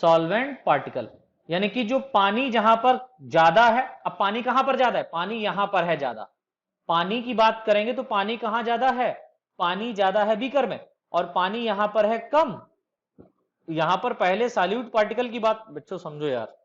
S1: solvent particle। यानी कि जो पानी जहां पर ज्यादा है, अब पानी कहां पर ज्यादा है, पानी यहां पर है ज्यादा। पानी की बात करेंगे तो पानी कहां ज्यादा है, पानी ज्यादा है बीकर में, और पानी यहां पर है कम। यहां पर पहले सॉल्यूट पार्टिकल की बात, बच्चों समझो यार,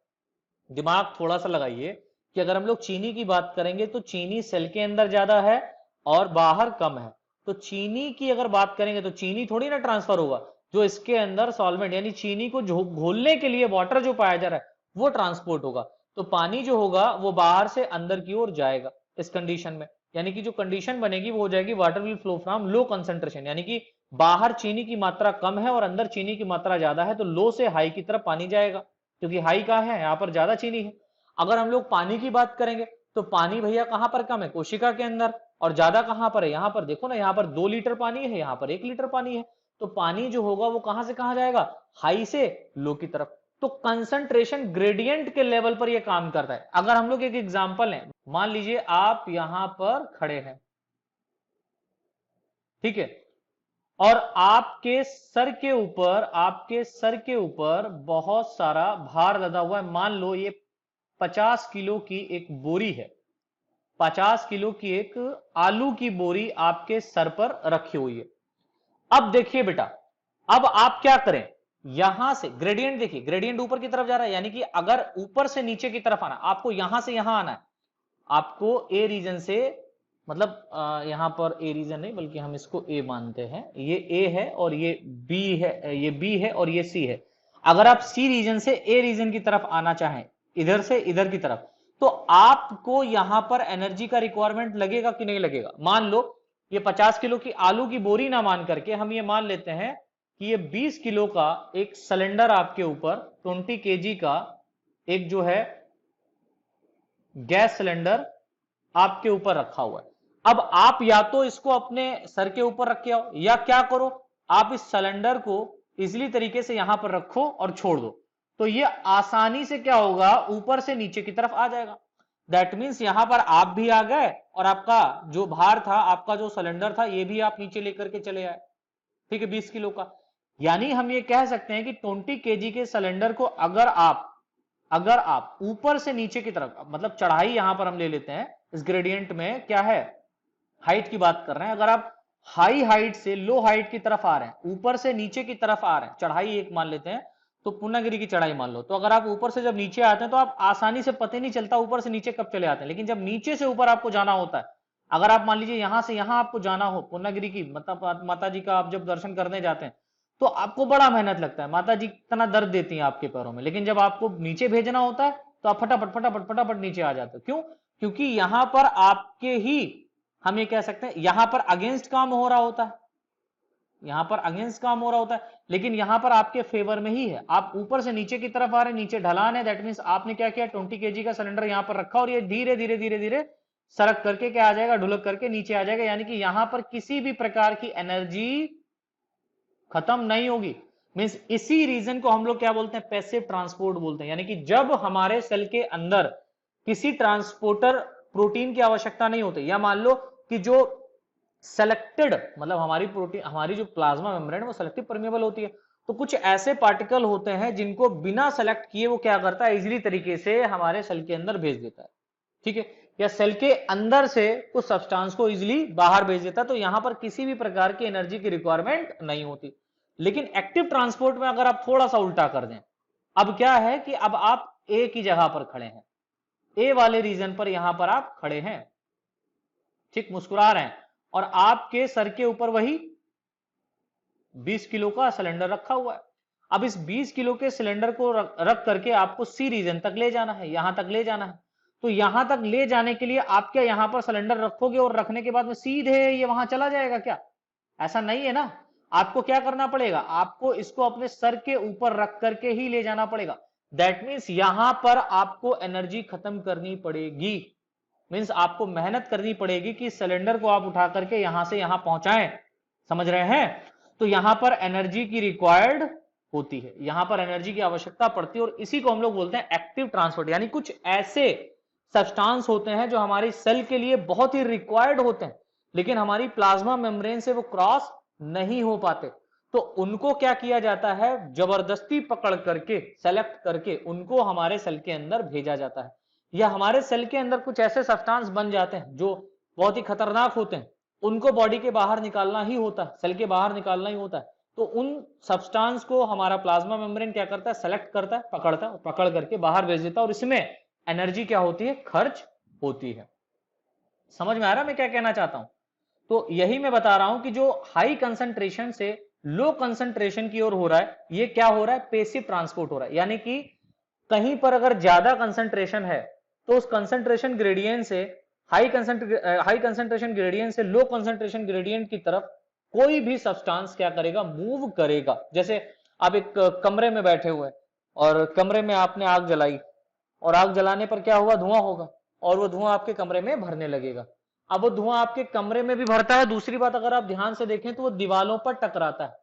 S1: दिमाग थोड़ा सा लगाइए कि अगर हम लोग चीनी की बात करेंगे तो चीनी सेल के अंदर ज्यादा है और बाहर कम है। तो चीनी की अगर बात करेंगे तो चीनी थोड़ी ना ट्रांसफर होगा, जो इसके अंदर सॉल्वेंट यानी चीनी को घोलने के लिए वाटर जो पाया जा रहा है वो ट्रांसपोर्ट होगा। तो पानी जो होगा वो बाहर से अंदर की ओर जाएगा इस कंडीशन में। यानी कि जो कंडीशन बनेगी वो हो जाएगी water will flow from low concentration, यानी कि बाहर चीनी की मात्रा कम है और अंदर चीनी की मात्रा ज्यादा है, तो लो से हाई की तरफ पानी जाएगा, क्योंकि हाई कहां है, यहां पर ज्यादा चीनी है। अगर हम लोग पानी की बात करेंगे तो पानी भैया कहां पर कम है, कोशिका के अंदर, और ज्यादा कहां पर है, यहां पर देखो ना, यहां पर 2 लीटर पानी है, यहां पर 1 लीटर पानी है। तो पानी जो होगा वो कहां से कहां जाएगा, हाई से लो की तरफ। तो कंसंट्रेशन ग्रेडियंट के लेवल पर यह काम करता है। अगर हम लोग एक एग्जांपल लें, मान लीजिए आप यहां पर खड़े हैं, ठीक है, और आपके सर के ऊपर बहुत सारा भार लदा हुआ है। मान लो ये 50 किलो की एक बोरी है, 50 किलो की एक आलू की बोरी आपके सर पर रखी हुई है। अब देखिए बेटा, अब आप क्या करें, यहां से ग्रेडियंट देखिए, ग्रेडियंट ऊपर की तरफ जा रहा है, यानी कि अगर ऊपर से नीचे की तरफ आना, आपको यहां से यहां आना है, आपको ए रीजन से, मतलब यहां पर ए रीजन नहीं बल्कि हम इसको ए मानते हैं, ये ए है और ये बी है, ये बी है और ये सी है। अगर आप सी रीजन से ए रीजन की तरफ आना चाहें, इधर से इधर की तरफ, तो आपको यहां पर एनर्जी का रिक्वायरमेंट लगेगा कि नहीं लगेगा। मान लो ये 50 किलो की आलू की बोरी ना मान करके हम ये मान लेते हैं कि ये 20 किलो का एक सिलेंडर आपके ऊपर, 20 केजी का एक जो है गैस सिलेंडर आपके ऊपर रखा हुआ है। अब आप या तो इसको अपने सर के ऊपर रख के आओ, या क्या करो, आप इस सिलेंडर को इजीली तरीके से यहां पर रखो और छोड़ दो, तो ये आसानी से क्या होगा, ऊपर से नीचे की तरफ आ जाएगा। दैट मीन्स यहां पर आप भी आ गए और आपका जो भार था, आपका जो सिलेंडर था, ये भी आप नीचे लेकर के चले आए, ठीक है, 20 किलो का। यानी हम ये कह सकते हैं कि 20 केजी के सिलेंडर को अगर आप ऊपर से नीचे की तरफ, मतलब चढ़ाई यहां पर हम ले लेते हैं, इस ग्रेडियंट में क्या है, हाइट की बात कर रहे हैं, अगर आप हाई हाइट से लो हाइट की तरफ आ रहे हैं, ऊपर से नीचे की तरफ आ रहे हैं, चढ़ाई एक मान लेते हैं, तो पूर्णागिरि की चढ़ाई मान लो, तो अगर आप ऊपर से जब नीचे आते हैं तो आप आसानी से पता नहीं चलता ऊपर से नीचे कब चले आते हैं, लेकिन जब नीचे से ऊपर आपको जाना होता है, अगर आप मान लीजिए यहां से यहां आपको जाना हो पूर्णागिरि की, मतलब माता जी का आप जब दर्शन करने जाते हैं तो आपको बड़ा मेहनत लगता है, माता जी इतना दर्द देती हैं आपके पैरों में, लेकिन जब आपको नीचे भेजना होता है तो आप फटाफट फटाफट फटाफट नीचे आ जाते हो। क्यों? क्योंकि यहां पर आपके ही, हम ये कह सकते हैं यहां पर अगेंस्ट काम हो रहा होता है, यहां पर अगेंस्ट काम हो रहा होता है, लेकिन यहां पर आपके फेवर में ही है। आप ऊपर से नीचे की तरफ आ रहे हैं, नीचे ढलान है, दैट मींस आपने क्या किया, 20 kg का सिलेंडर यहां पर रखा और ये धीरे धीरे धीरे धीरे सरक करके क्या आ जाएगा, ढुलक करके नीचे आ जाएगा, यानी कि यहां पर किसी भी प्रकार की एनर्जी खत्म नहीं होगी। मींस इसी रीजन को हम लोग क्या बोलते हैं, पैसिव ट्रांसपोर्ट बोलते हैं। यानी कि जब हमारे सेल के अंदर किसी ट्रांसपोर्टर प्रोटीन की आवश्यकता नहीं होती, या मान लो कि जो सेलेक्टेड, मतलब हमारी प्रोटीन, हमारी जो प्लाज्मा मेम्ब्रेन वो सेलेक्टिव परमेबल होती है, तो कुछ ऐसे पार्टिकल होते हैं जिनको बिना सेलेक्ट किए वो क्या करता है, इजीली तरीके से हमारे सेल के अंदर भेज देता है, ठीक है, या सेल के अंदर से कुछ सब्सटेंस को इजीली बाहर भेज देता है, तो यहां पर किसी भी प्रकार की एनर्जी की रिक्वायरमेंट नहीं होती। लेकिन एक्टिव ट्रांसपोर्ट में अगर आप थोड़ा सा उल्टा कर दें, अब क्या है कि अब आप ए की जगह पर खड़े हैं, ए वाले रीजन पर यहां पर आप खड़े हैं, ठीक, मुस्कुरा रहे हैं, और आपके सर के ऊपर वही 20 किलो का सिलेंडर रखा हुआ है। अब इस 20 किलो के सिलेंडर को रख करके आपको सी रीजन तक ले जाना है, यहां तक ले जाना है। तो यहां तक ले जाने के लिए आप क्या यहां पर सिलेंडर रखोगे और रखने के बाद में सीधे ये वहां चला जाएगा क्या? ऐसा नहीं है ना। आपको क्या करना पड़ेगा, आपको इसको अपने सर के ऊपर रख करके ही ले जाना पड़ेगा। दैट मीन्स यहां पर आपको एनर्जी खत्म करनी पड़ेगी, मीन्स आपको मेहनत करनी पड़ेगी कि सिलेंडर को आप उठा करके यहां से यहां पहुंचाएं, समझ रहे हैं? तो यहां पर एनर्जी की रिक्वायर्ड होती है, यहां पर एनर्जी की आवश्यकता पड़ती है, और इसी को हम लोग बोलते हैं एक्टिव ट्रांसपोर्ट। यानी कुछ ऐसे सब्सटेंस होते हैं जो हमारी सेल के लिए बहुत ही रिक्वायर्ड होते हैं, लेकिन हमारी प्लाज्मा मेम्ब्रेन से वो क्रॉस नहीं हो पाते, तो उनको क्या किया जाता है, जबरदस्ती पकड़ करके, सेलेक्ट करके उनको हमारे सेल के अंदर भेजा जाता है। या हमारे सेल के अंदर कुछ ऐसे सब्सटेंस बन जाते हैं जो बहुत ही खतरनाक होते हैं, उनको बॉडी के बाहर निकालना ही होता है, सेल के बाहर निकालना ही होता है। तो उन सब्सटेंस को हमारा प्लाज्मा मेम्ब्रेन क्या करता है, सेलेक्ट करता है, पकड़ता है, पकड़ करके बाहर भेज देता है, और इसमें एनर्जी क्या होती है, खर्च होती है। समझ में आ रहा है मैं क्या कहना चाहता हूं? तो यही मैं बता रहा हूं कि जो हाई कंसंट्रेशन से लो कंसंट्रेशन की ओर हो रहा है, ये क्या हो रहा है, पेसिव ट्रांसपोर्ट हो रहा है। यानी कि कहीं पर अगर ज्यादा कंसंट्रेशन है तो उस कंसंट्रेशन ग्रेडियंट से हाई कंसंट्रेशन ग्रेडियंट से लो कंसंट्रेशन ग्रेडियंट की तरफ कोई भी सब्सटेंस क्या करेगा, मूव करेगा। जैसे आप एक कमरे में बैठे हुए और कमरे में आपने आग जलाई, और आग जलाने पर क्या हुआ, धुआं होगा, और वो धुआं आपके कमरे में भरने लगेगा। अब वो धुआं आपके कमरे में भी भरता है, दूसरी बात अगर आप ध्यान से देखें तो वो दीवालों पर टकराता है,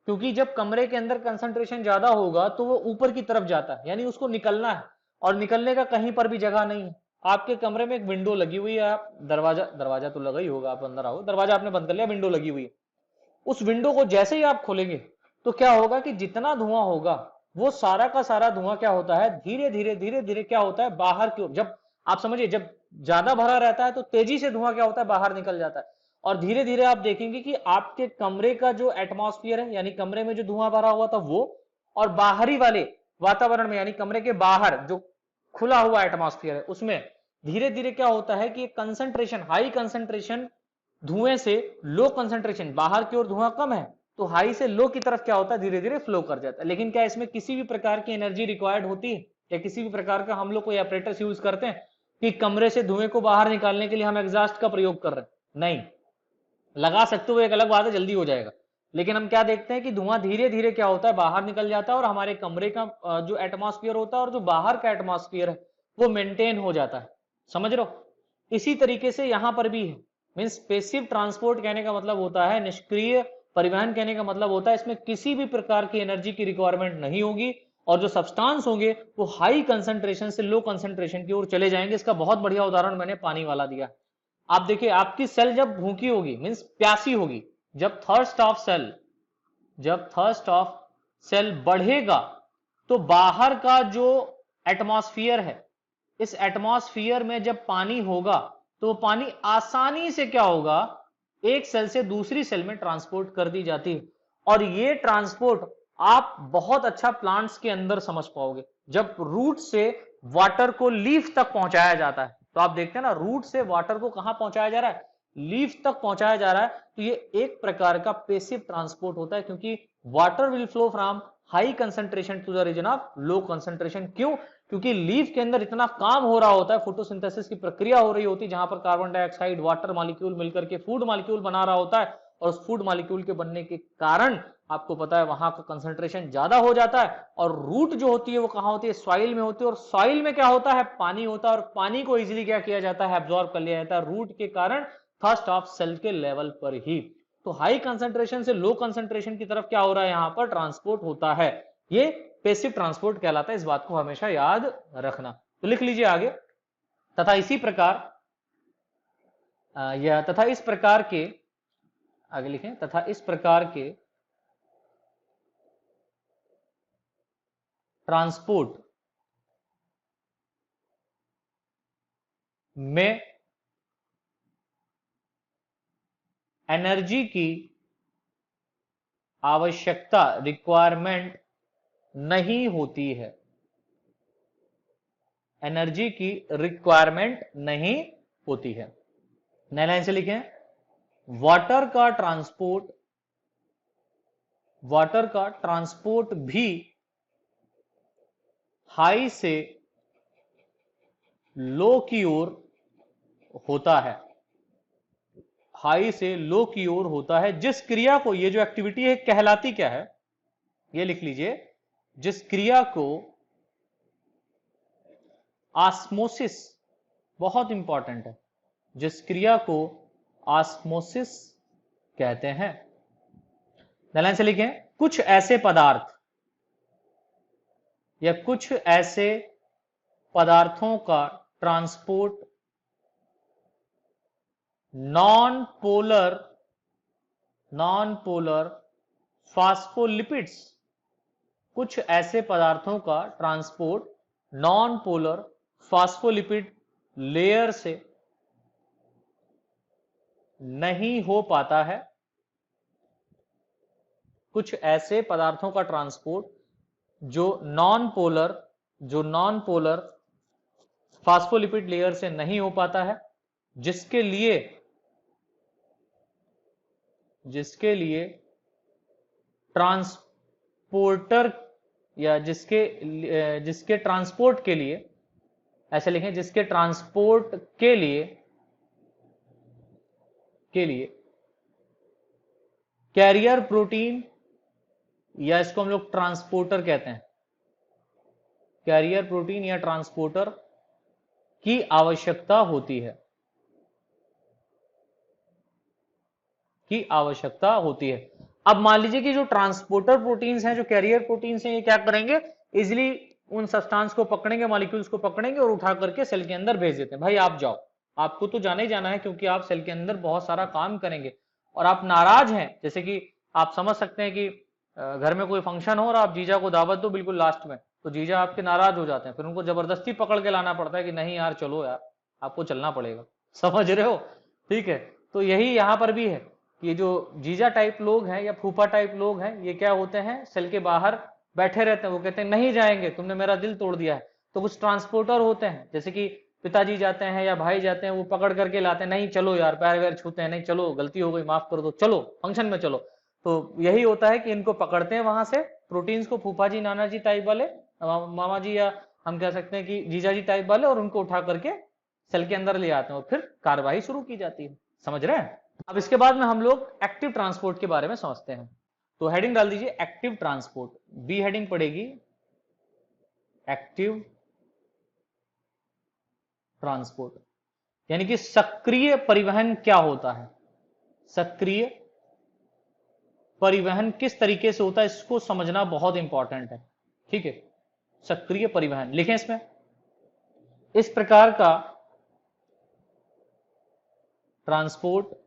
S1: क्योंकि जब कमरे के अंदर कंसंट्रेशन ज्यादा होगा तो वो ऊपर की तरफ जाता है, यानी उसको निकलना है, और निकलने का कहीं पर भी जगह नहीं है। आपके कमरे में एक विंडो लगी हुई है, आप दरवाजा दरवाजा तो लगा ही होगा, आप अंदर आओ, दरवाजा आपने बंद कर लिया, विंडो लगी हुई है, उस विंडो को जैसे ही आप खोलेंगे तो क्या होगा कि जितना धुआं होगा वो सारा का सारा धुआं क्या होता है, धीरे धीरे धीरे धीरे क्या होता है, बाहर की ओर। जब आप समझिए, जब ज्यादा भरा रहता है तो तेजी से धुआं क्या होता है, बाहर निकल जाता है, और धीरे धीरे आप देखेंगे कि आपके कमरे का जो एटमॉस्फेयर है, यानी कमरे में जो धुआं भरा हुआ था वो, और बाहरी वाले वातावरण में, यानी कमरे के बाहर जो खुला हुआ एटमॉस्फेयर है, उसमें धीरे धीरे क्या होता है कि कंसंट्रेशन, हाई कंसंट्रेशन धुएं से लो कंसंट्रेशन, बाहर की ओर धुआं कम है तो हाई से लो की तरफ क्या होता है, धीरे धीरे फ्लो कर जाता है। लेकिन क्या इसमें किसी भी प्रकार की एनर्जी रिक्वायर्ड होती है, या किसी भी प्रकार का हम लोग कोई ऑपरेटर्स यूज करते हैं कि कमरे से धुएं को बाहर निकालने के लिए हम एग्जॉस्ट का प्रयोग कर रहे हैं? नहीं, लगा सकते हो, एक अलग बात है, जल्दी हो जाएगा, लेकिन हम क्या देखते हैं कि धुआं धीरे धीरे क्या होता है, बाहर निकल जाता है, और हमारे कमरे का जो एटमॉस्फेयर होता है और जो बाहर का एटमॉस्फेयर है वो मेंटेन हो जाता है। समझ रहे हो? इसी तरीके से यहां पर भी है। मीन्स पेसिव ट्रांसपोर्ट कहने का मतलब होता है, निष्क्रिय परिवहन कहने का मतलब होता है इसमें किसी भी प्रकार की एनर्जी की रिक्वायरमेंट नहीं होगी, और जो सब्सटेंस होंगे वो हाई कंसंट्रेशन से लो कंसंट्रेशन की ओर चले जाएंगे। इसका बहुत बढ़िया उदाहरण मैंने पानी वाला दिया। आप देखिए, आपकी सेल जब भूखी होगी, मीन्स प्यासी होगी, जब थर्स्ट ऑफ सेल बढ़ेगा तो बाहर का जो एटमॉस्फेयर है, इस एटमॉस्फेयर में जब पानी होगा तो वो पानी आसानी से क्या होगा, एक सेल से दूसरी सेल में ट्रांसपोर्ट कर दी जाती है। और ये ट्रांसपोर्ट आप बहुत अच्छा प्लांट्स के अंदर समझ पाओगे, जब रूट से वाटर को लीफ तक पहुंचाया जाता है। तो आप देखते हैं ना, रूट से वाटर को कहां पहुंचाया जा रहा है, लीफ तक पहुंचाया जा रहा है। तो ये एक प्रकार का पेसिव ट्रांसपोर्ट होता है, क्योंकि water will flow from high concentration to the region of low concentration. क्यों? क्योंकि लीफ के अंदर इतना काम हो रहा होता है, फोटोसिंथेसिस की प्रक्रिया हो रही होती है, जहां पर कार्बन डाइऑक्साइड, वाटर मॉलिक्यूल मिलकर के फूड मॉलिक्यूल बना रहा होता है, और उस फूड मॉलिक्यूल के बनने के कारण आपको पता है वहां का कंसंट्रेशन ज्यादा हो जाता है, और रूट जो होती है वो कहां होती है, सॉइल में होती है, और सॉइल में क्या होता है, पानी होता है, और पानी को इजिली क्या किया जाता है, एब्जॉर्ब कर लिया जाता है रूट के कारण, फर्स्ट ऑफ सेल के लेवल पर ही। तो हाई कंसंट्रेशन से लो कंसंट्रेशन की तरफ क्या हो रहा है, यहां पर ट्रांसपोर्ट होता है, ये पैसिव ट्रांसपोर्ट कहलाता है, इस बात को हमेशा याद रखना। तो लिख लीजिए आगे, तथा इसी प्रकार या तथा इस प्रकार के, आगे लिखें, तथा इस प्रकार के ट्रांसपोर्ट में एनर्जी की आवश्यकता, रिक्वायरमेंट नहीं होती है, एनर्जी की रिक्वायरमेंट नहीं होती है। नए लाइन से लिखें, वाटर का ट्रांसपोर्ट भी हाई से लो की ओर होता है, हाई से लो की ओर होता है, जिस क्रिया को, ये जो एक्टिविटी है कहलाती क्या है, ये लिख लीजिए, जिस क्रिया को ऑस्मोसिस, बहुत इंपॉर्टेंट है, जिस क्रिया को ऑस्मोसिस कहते हैं। लाइन से लिखें, कुछ ऐसे पदार्थ या कुछ ऐसे पदार्थों का ट्रांसपोर्ट नॉन पोलर फास्फोलिपिड्स, कुछ ऐसे पदार्थों का transport non polar phospholipid layer से नहीं हो पाता है, कुछ ऐसे पदार्थों का ट्रांसपोर्ट जो नॉन पोलर फास्फोलिपिड लेयर से नहीं हो पाता है, जिसके लिए ट्रांसपोर्टर या जिसके ट्रांसपोर्ट के लिए, ऐसे लिखें, जिसके ट्रांसपोर्ट के लिए कैरियर प्रोटीन, या इसको हम लोग ट्रांसपोर्टर कहते हैं, कैरियर प्रोटीन या ट्रांसपोर्टर की आवश्यकता होती है, अब मान लीजिए कि जो ट्रांसपोर्टर प्रोटीन्स हैं, जो कैरियर प्रोटीन्स हैं, ये क्या करेंगे, इजिली उन सब्सटेंस को पकड़ेंगे, मॉलिक्यूल्स को पकड़ेंगे और उठा करके सेल के अंदर भेज देते हैं। भाई आप जाओ, आपको तो जाना ही जाना है, क्योंकि आप सेल के अंदर बहुत सारा काम करेंगे, और आप नाराज हैं, जैसे कि आप समझ सकते हैं कि घर में कोई फंक्शन हो और आप जीजा को दावत दो बिल्कुल लास्ट में, तो जीजा आपके नाराज हो जाते हैं, फिर उनको जबरदस्ती पकड़ के लाना पड़ता है कि नहीं यार चलो यार, आपको चलना पड़ेगा, समझ रहे हो, ठीक है। तो यही यहां पर भी है, ये जो जीजा टाइप लोग हैं या फूफा टाइप लोग हैं, ये क्या होते हैं, सेल के बाहर बैठे रहते हैं, वो कहते हैं नहीं जाएंगे, तुमने मेरा दिल तोड़ दिया है। तो कुछ ट्रांसपोर्टर होते हैं, जैसे कि पिताजी जाते हैं या भाई जाते हैं, वो पकड़ करके लाते हैं, नहीं चलो यार, पैर वैर छूते हैं, नहीं चलो गलती हो गई माफ कर दो, चलो फंक्शन में चलो। तो यही होता है कि इनको पकड़ते हैं वहां से प्रोटीन्स को, फूफा जी नाना जी टाइप वाले, मामा जी, या हम कह सकते हैं कि जीजा जी टाइप वाले, और उनको उठा करके सेल के अंदर ले आते हैं और फिर कार्यवाही शुरू की जाती है, समझ रहे हैं। अब इसके बाद में हम लोग एक्टिव ट्रांसपोर्ट के बारे में समझते हैं। तो हेडिंग डाल दीजिए एक्टिव ट्रांसपोर्ट, बी हेडिंग पड़ेगी एक्टिव ट्रांसपोर्ट, यानी कि सक्रिय परिवहन क्या होता है, सक्रिय परिवहन किस तरीके से होता है, इसको समझना बहुत इंपॉर्टेंट है, ठीक है। सक्रिय परिवहन लिखें इसमें, इस प्रकार का ट्रांसपोर्ट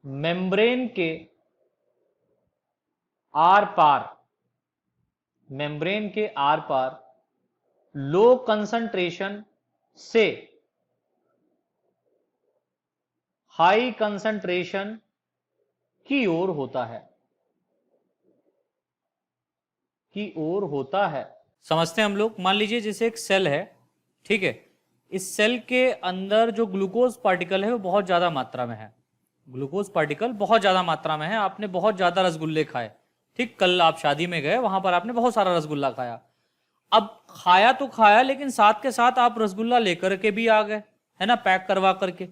S1: मेम्ब्रेन के आर पार लो कंसंट्रेशन से हाई कंसंट्रेशन की ओर होता है, समझते हैं हम लोग। मान लीजिए जैसे एक सेल है, ठीक है, इस सेल के अंदर जो ग्लूकोज पार्टिकल है वो बहुत ज्यादा मात्रा में है, ग्लूकोज पार्टिकल बहुत ज्यादा मात्रा में है, आपने बहुत ज्यादा रसगुल्ले खाए, ठीक, कल आप शादी में गए, वहां पर आपने बहुत सारा रसगुल्ला खाया। अब खाया तो खाया, लेकिन साथ के साथ आप रसगुल्ला लेकर के भी आ गए, है ना, पैक करवा करके।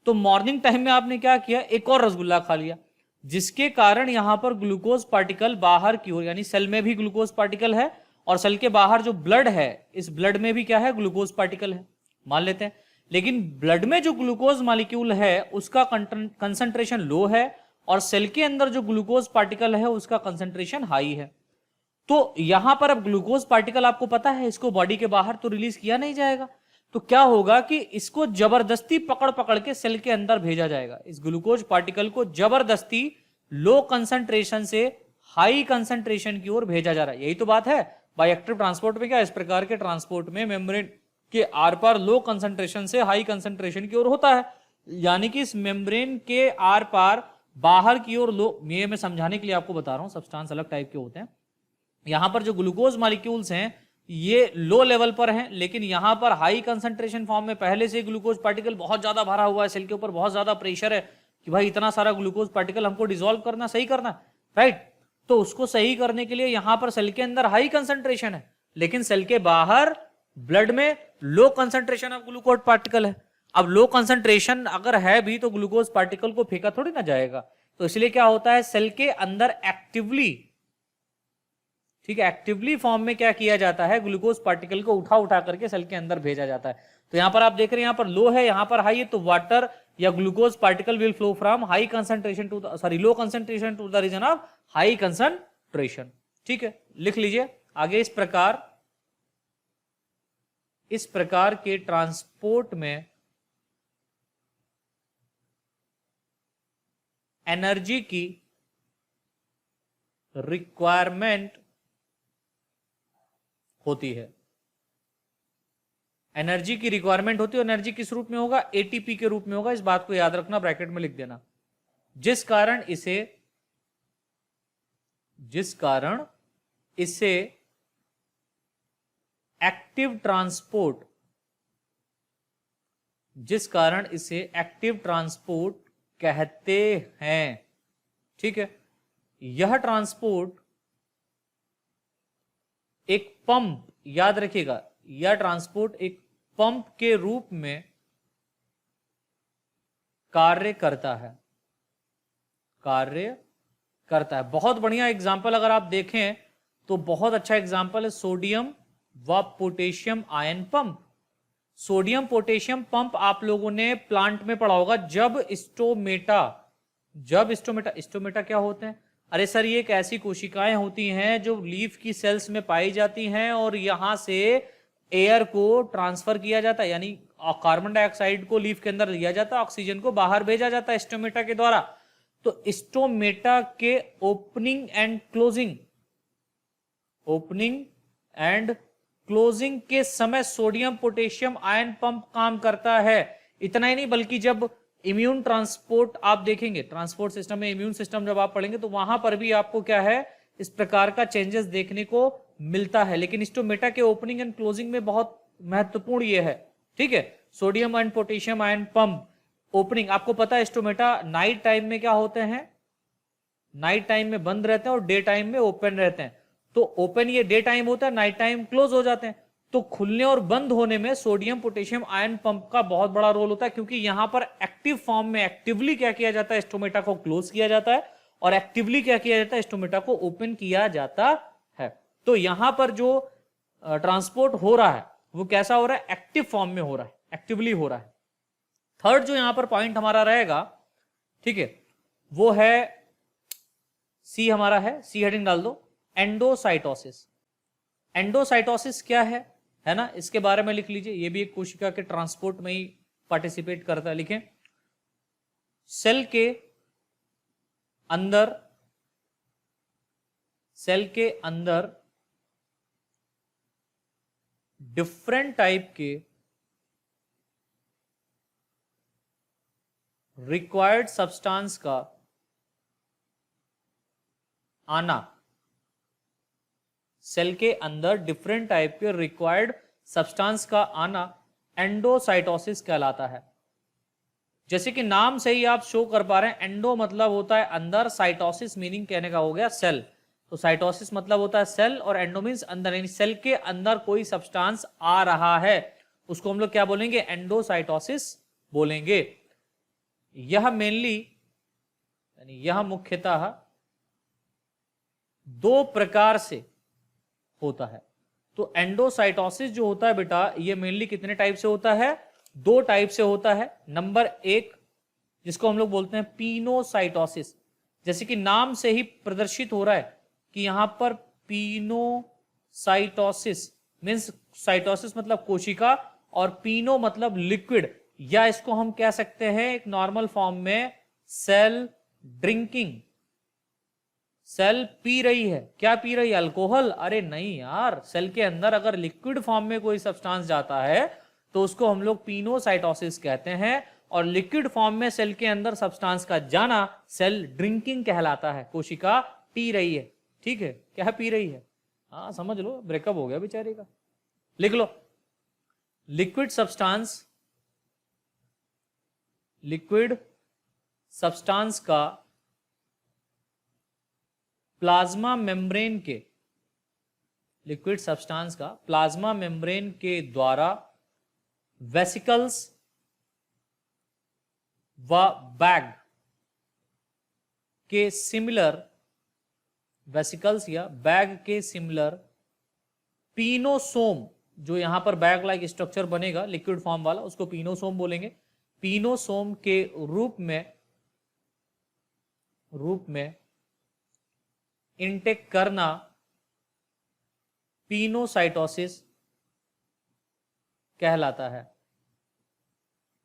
S1: तो मॉर्निंग टाइम में आपने क्या किया, एक और रसगुल्ला खा लिया, जिसके कारण यहां पर ग्लूकोज पार्टिकल बाहर की ओर, यानी सेल में भी ग्लूकोज पार्टिकल है और सेल के बाहर जो ब्लड है, इस ब्लड में भी क्या है, ग्लूकोज पार्टिकल है, मान लेते हैं। लेकिन ब्लड में जो ग्लूकोज मॉलिक्यूल है उसका कंसंट्रेशन लो है और सेल के अंदर जो ग्लूकोज पार्टिकल है उसका कंसंट्रेशन हाई है। तो यहां पर अब ग्लूकोज पार्टिकल आपको पता है इसको बॉडी के बाहर तो रिलीज किया नहीं जाएगा, तो क्या होगा कि इसको जबरदस्ती पकड़ पकड़ के सेल के अंदर भेजा जाएगा। इस ग्लूकोज पार्टिकल को जबरदस्ती लो कंसंट्रेशन से हाई कंसंट्रेशन की ओर भेजा जा रहा है। यही तो बात है बायोएक्टिव ट्रांसपोर्ट में, क्या इस प्रकार के ट्रांसपोर्ट में मेम्ब्रेन के आर पार लो कंसंट्रेशन से हाई कंसंट्रेशन की ओर होता है, यानी कि इस मेम्ब्रेन के आर पार बाहर की ओर लो, ये मैं समझाने के लिए आपको बता रहा हूं, सब्सटेंस अलग टाइप के होते हैं। यहां पर जो ग्लूकोज मॉलिक्यूल्स हैं ये लो लेवल पर हैं, लेकिन यहां पर हाई कंसंट्रेशन फॉर्म में पहले से ग्लूकोज पार्टिकल बहुत ज्यादा भरा हुआ है, सेल के ऊपर बहुत ज्यादा प्रेशर है कि भाई इतना सारा ग्लूकोज पार्टिकल हमको डिसॉल्व करना, सही करना, राइट। तो उसको सही करने के लिए यहां पर सेल के अंदर हाई कंसंट्रेशन है, लेकिन सेल के बाहर ब्लड में लो कंसंट्रेशन ऑफ ग्लूकोज पार्टिकल है। अब लो कंसंट्रेशन अगर है भी तो ग्लूकोज पार्टिकल को फेंका थोड़ी ना जाएगा, तो इसलिए क्या होता है, सेल के अंदर एक्टिवली, ठीक है, एक्टिवली फॉर्म में क्या किया जाता है, ग्लूकोज पार्टिकल को उठा उठा करके सेल के अंदर भेजा जाता है। तो यहां पर आप देख रहे हैं, यहां पर लो है, यहां पर हाई है, तो वाटर या glucose particle will flow from high concentration to low concentration to the region of high concentration. ठीक है, लिख लीजिए आगे। इस प्रकार के ट्रांसपोर्ट में एनर्जी की रिक्वायरमेंट होती है। एनर्जी की रिक्वायरमेंट होती है, एनर्जी किस रूप में होगा, एटीपी के रूप में होगा। इस बात को याद रखना, ब्रैकेट में लिख देना। जिस कारण इसे एक्टिव ट्रांसपोर्ट कहते हैं। ठीक है, यह ट्रांसपोर्ट एक पंप, याद रखिएगा, यह ट्रांसपोर्ट एक पंप के रूप में कार्य करता है। बहुत बढ़िया एग्जाम्पल अगर आप देखें तो बहुत अच्छा एग्जाम्पल है सोडियम व potassium ion pump. Sodium potassium pump आप लोगों ने प्लांट में पढ़ा होगा। जब स्टोमेटा क्या होते हैं, अरे सर ये एक ऐसी कोशिकाएं होती हैं जो लीफ की सेल्स में पाई जाती हैं और यहां से एयर को ट्रांसफर किया जाता है, यानी कार्बन डाइऑक्साइड को लीफ के अंदर लिया जाता है, ऑक्सीजन को बाहर भेजा जाता है स्टोमेटा के द्वारा। तो स्टोमेटा के ओपनिंग एंड क्लोजिंग के समय सोडियम पोटेशियम आयन पंप काम करता है। इतना ही नहीं, बल्कि जब इम्यून ट्रांसपोर्ट आप देखेंगे, ट्रांसपोर्ट सिस्टम में इम्यून सिस्टम जब आप पढ़ेंगे तो वहां पर भी आपको क्या है, इस प्रकार का चेंजेस देखने को मिलता है। लेकिन स्टोमेटा के ओपनिंग एंड क्लोजिंग में बहुत महत्वपूर्ण ये है। ठीक है, sodium and potassium ion pump opening, आपको पता है स्टोमेटा नाइट टाइम में क्या होते हैं, नाइट टाइम में बंद रहते हैं और डे टाइम में ओपन रहते हैं। तो ओपन ये डे टाइम होता है, नाइट टाइम क्लोज हो जाते हैं। तो खुलने और बंद होने में सोडियम पोटेशियम आयन पंप का बहुत बड़ा रोल होता है, क्योंकि यहां पर एक्टिव फॉर्म में एक्टिवली क्या किया जाता है, स्टोमेटा को क्लोज किया जाता है और एक्टिवली क्या किया जाता है, स्टोमेटा को ओपन किया जाता है। तो यहां पर जो ट्रांसपोर्ट हो रहा है वो कैसा हो रहा है, एक्टिव फॉर्म में हो रहा है, एक्टिवली हो रहा है। थर्ड जो यहां पर पॉइंट हमारा रहेगा, ठीक है, वो है सी, हमारा है सी, हेडिंग डाल दो, एंडोसाइटोसिस। एंडोसाइटोसिस क्या है ना, इसके बारे में लिख लीजिए। ये भी एक कोशिका के ट्रांसपोर्ट में ही पार्टिसिपेट करता है। लिखें, सेल के अंदर डिफरेंट टाइप के रिक्वायर्ड सब्सटेंस का आना, सेल के अंदर डिफरेंट टाइप के रिक्वायर्ड सब्सटेंस का आना एंडोसाइटोसिस कहलाता है। जैसे कि नाम से ही आप शो कर पा रहे हैं, एंडो मतलब होता है अंदर, साइटोसिस मीनिंग कहने का हो गया सेल। तो साइटोसिस मतलब होता है सेल, और एंडो मींस अंदर, यानी सेल के अंदर कोई सब्सटेंस आ रहा है, उसको हम लोग क्या बोलेंगे, एंडोसाइटोसिस बोलेंगे। यह मेनली, यानी यह मुख्यतः दो प्रकार से होता है। तो एंडोसाइटोसिस जो होता है बेटा, ये मेनली कितने टाइप से होता है, दो टाइप से होता है। नंबर एक, जिसको हम लोग बोलते हैं पीनोसाइटोसिस, जैसे कि नाम से ही प्रदर्शित हो रहा है कि यहां पर पीनोसाइटोसिस मीन्स साइटोसिस मतलब कोशिका, और पीनो मतलब लिक्विड, या इसको हम कह सकते हैं एक नॉर्मल फॉर्म में सेल ड्रिंकिंग। सेल पी रही है, क्या पी रही है, अल्कोहल? अरे नहीं यार, सेल के अंदर अगर लिक्विड फॉर्म में कोई सब्सटेंस जाता है तो उसको हम लोग पीनोसाइटोसिस कहते हैं, और लिक्विड फॉर्म में सेल के अंदर सब्सटेंस का जाना सेल ड्रिंकिंग कहलाता है। कोशिका पी रही है, ठीक है, क्या पी रही है, हाँ समझ लो, ब्रेकअप हो गया बेचारे का। लिख लो, लिक्विड सब्सटेंस का प्लाज्मा मेम्ब्रेन के, लिक्विड सब्सटेंस का प्लाज्मा मेम्ब्रेन के द्वारा वेसिकल्स व बैग के सिमिलर, वेसिकल्स या बैग के सिमिलर पीनोसोम, जो यहां पर बैग लाइक स्ट्रक्चर बनेगा लिक्विड फॉर्म वाला, उसको पीनोसोम बोलेंगे। पीनोसोम के रूप में इनटेक करना पीनोसाइटोसिस कहलाता है।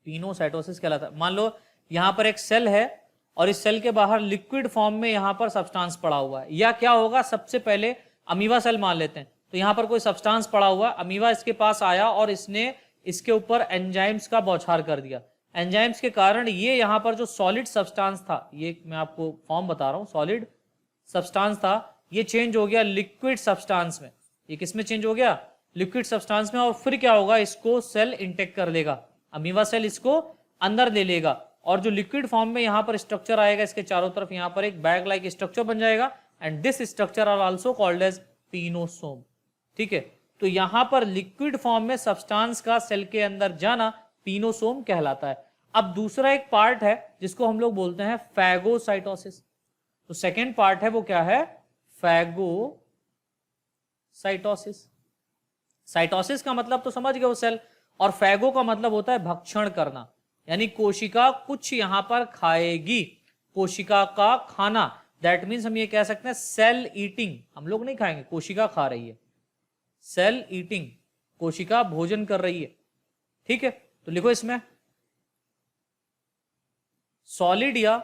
S1: पीनोसाइटोसिस कहलाता है। मान लो यहां पर एक सेल है और इस सेल के बाहर लिक्विड फॉर्म में यहां पर सब्सटेंस पड़ा हुआ है, या क्या होगा, सबसे पहले अमीबा सेल मान लेते हैं, तो यहां पर कोई सब्सटेंस पड़ा हुआ, अमीबा इसके पास आया और इसने इसके ऊपर एंजाइम्स का बौछार कर दिया। एंजाइम्स के कारण ये यहां पर जो सॉलिड सब्सटेंस था, ये मैं आपको फॉर्म बता रहा हूं, सॉलिड सब्सटेंस था, ये चेंज हो गया लिक्विड सब्सटेंस में। ये किस में चेंज हो गया, लिक्विड सब्सटेंस में। और फिर क्या होगा, इसको सेल इंटेक कर लेगा, अमीबा सेल इसको अंदर ले लेगा, और जो लिक्विड फॉर्म में यहां पर स्ट्रक्चर आएगा, इसके चारों तरफ यहां पर एक बैग लाइक स्ट्रक्चर बन जाएगा, and this structure are also called as pinosome. ठीक है, तो यहां पर लिक्विड फॉर्म में सब्सटेंस का सेल के अंदर जाना पीनोसोम कहलाता है। अब दूसरा एक पार्ट है जिसको हम लोग बोलते हैं फैगोसाइटोसिस। तो सेकेंड पार्ट है वो क्या है, फैगोसाइटोसिस। साइटोसिस का मतलब तो समझ गए वो सेल, और फैगो का मतलब होता है भक्षण करना, यानी कोशिका कुछ यहां पर खाएगी, कोशिका का खाना। दैट मीन्स हम ये कह सकते हैं सेल ईटिंग, हम लोग नहीं खाएंगे, कोशिका खा रही है, सेल ईटिंग, कोशिका भोजन कर रही है। ठीक है, तो लिखो इसमें सॉलिड या